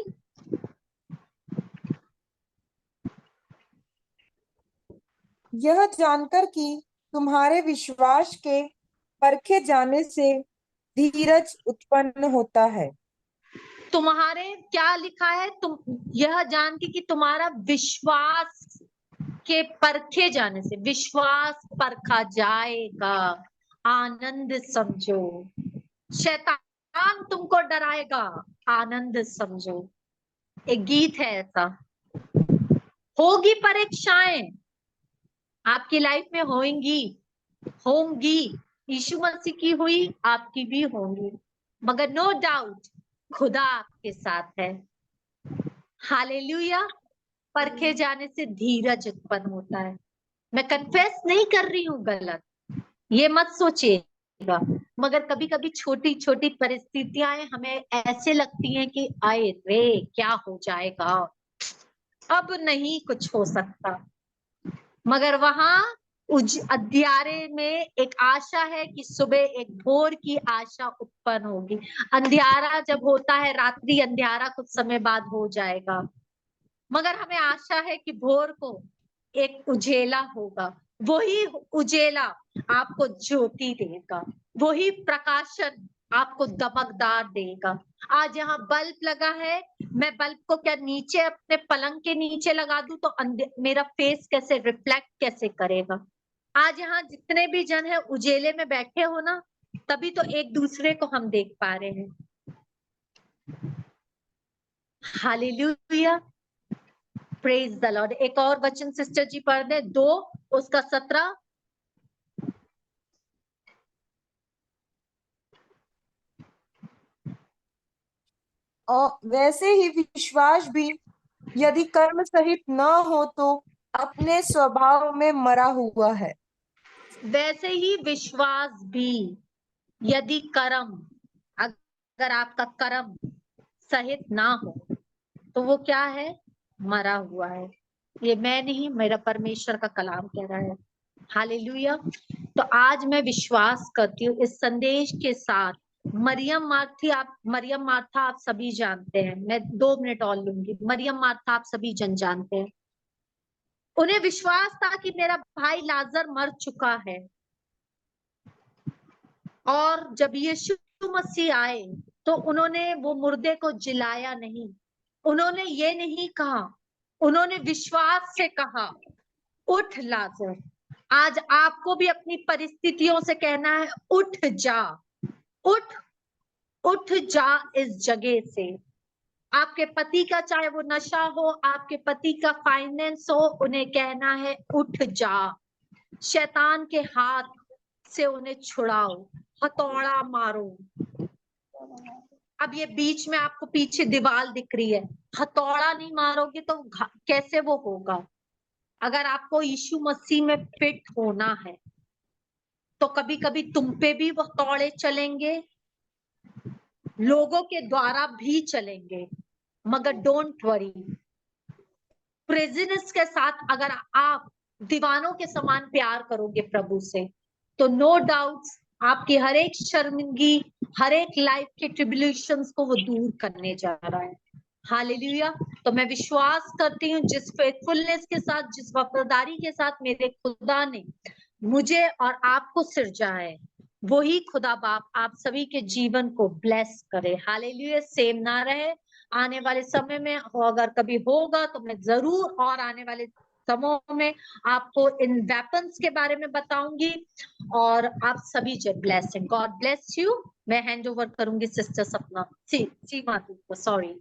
यह जानकर कि तुम्हारे विश्वास के परखे जाने से धीरज उत्पन्न होता है। तुम्हारे क्या लिखा है? तुम यह जान के कि तुम्हारा विश्वास के परखे जाने से, विश्वास परखा जाएगा, आनंद समझो। शैतान तुमको डराएगा, आनंद समझो। एक गीत है ऐसा, होगी परीक्षाएं आपकी लाइफ में, होंगी। यीशु मसीह की हुई, आपकी भी होंगी, मगर नो डाउट खुदा आपके साथ है। हालेलुया। परखे जाने से धीरज उत्पन्न होता है। मैं कन्फेस नहीं कर रही हूँ गलत, ये मत सोचिएगा, मगर कभी कभी छोटी छोटी परिस्थितियां हमें ऐसे लगती हैं कि आए रे क्या हो जाएगा, अब नहीं कुछ हो सकता, मगर वहां अंधियारे में एक आशा है कि सुबह एक भोर की आशा उत्पन्न होगी। अंधियारा जब होता है, रात्रि अंधियारा कुछ समय बाद हो जाएगा, मगर हमें आशा है कि भोर को एक उजेला होगा। वही उजेला आपको ज्योति देगा, वही प्रकाशन आपको दमकदार देगा। आज यहाँ बल्ब लगा है, मैं बल्ब को क्या नीचे अपने पलंग के नीचे लगा दूं तो मेरा फेस कैसे रिफ्लेक्ट कैसे करेगा? आज यहाँ जितने भी जन है उजेले में बैठे हो ना, तभी तो एक दूसरे को हम देख पा रहे हैं। Hallelujah, praise the Lord. एक और वचन सिस्टर जी पढ़ दे, 2 उसका 17। और वैसे ही विश्वास भी यदि कर्म सहित न हो तो अपने स्वभाव में मरा हुआ है। वैसे ही विश्वास भी यदि कर्म, अगर आपका कर्म सहित ना हो तो वो क्या है? मरा हुआ है। ये मैं नहीं, मेरा परमेश्वर का कलाम कह रहा है। हालेलुया। तो आज मैं विश्वास करती हूँ इस संदेश के साथ। मरियम मार्था आप सभी जानते हैं, मैं 2 मिनट और लूंगी। मरियम मार्था आप सभी जन जानते हैं। उन्हें विश्वास था कि मेरा भाई लाजर मर चुका है, और जब यीशु मसीह आए तो उन्होंने वो मुर्दे को जिलाया नहीं, उन्होंने ये नहीं कहा, उन्होंने विश्वास से कहा उठ लाजर। आज आपको भी अपनी परिस्थितियों से कहना है उठ जा, उठ जा इस जगह से। आपके पति का चाहे वो नशा हो, आपके पति का फाइनेंस हो, उन्हें कहना है उठ जा। शैतान के हाथ से उन्हें छुड़ाओ, हथौड़ा मारो। अब ये बीच में आपको पीछे दीवार दिख रही है, हथौड़ा नहीं मारोगे तो कैसे वो होगा? अगर आपको यीशु मसीह में फिट होना है तो कभी कभी तुम पे भी वो हथौड़े चलेंगे, लोगों के द्वारा भी चलेंगे, मगर डोंट वरी। प्रेजेंस के साथ अगर आप दीवानों के समान प्यार करोगे प्रभु से, तो नो डाउट आपकी हर एक शर्मिंदगी, हर एक लाइफ के ट्रिब्यूलेशंस को वो दूर करने जा रहा है। हालेलुया। तो मैं विश्वास करती हूँ जिस फेथफुलनेस के साथ, जिस वफादारी के साथ मेरे खुदा ने मुझे और आपको सिरजा है, वही खुदा बाप आप सभी के जीवन को ब्लेस करे। हालेलुया। सेम ना रहे आने वाले समय में, अगर कभी होगा तो मैं जरूर और आने वाले समूह में आपको इन वेपन्स के बारे में बताऊंगी। और आप सभी जब ब्लेसिंग, गॉड ब्लेस यू। मैं हैंड ओवर करूंगी सिस्टर सपना सी मातू को, सॉरी।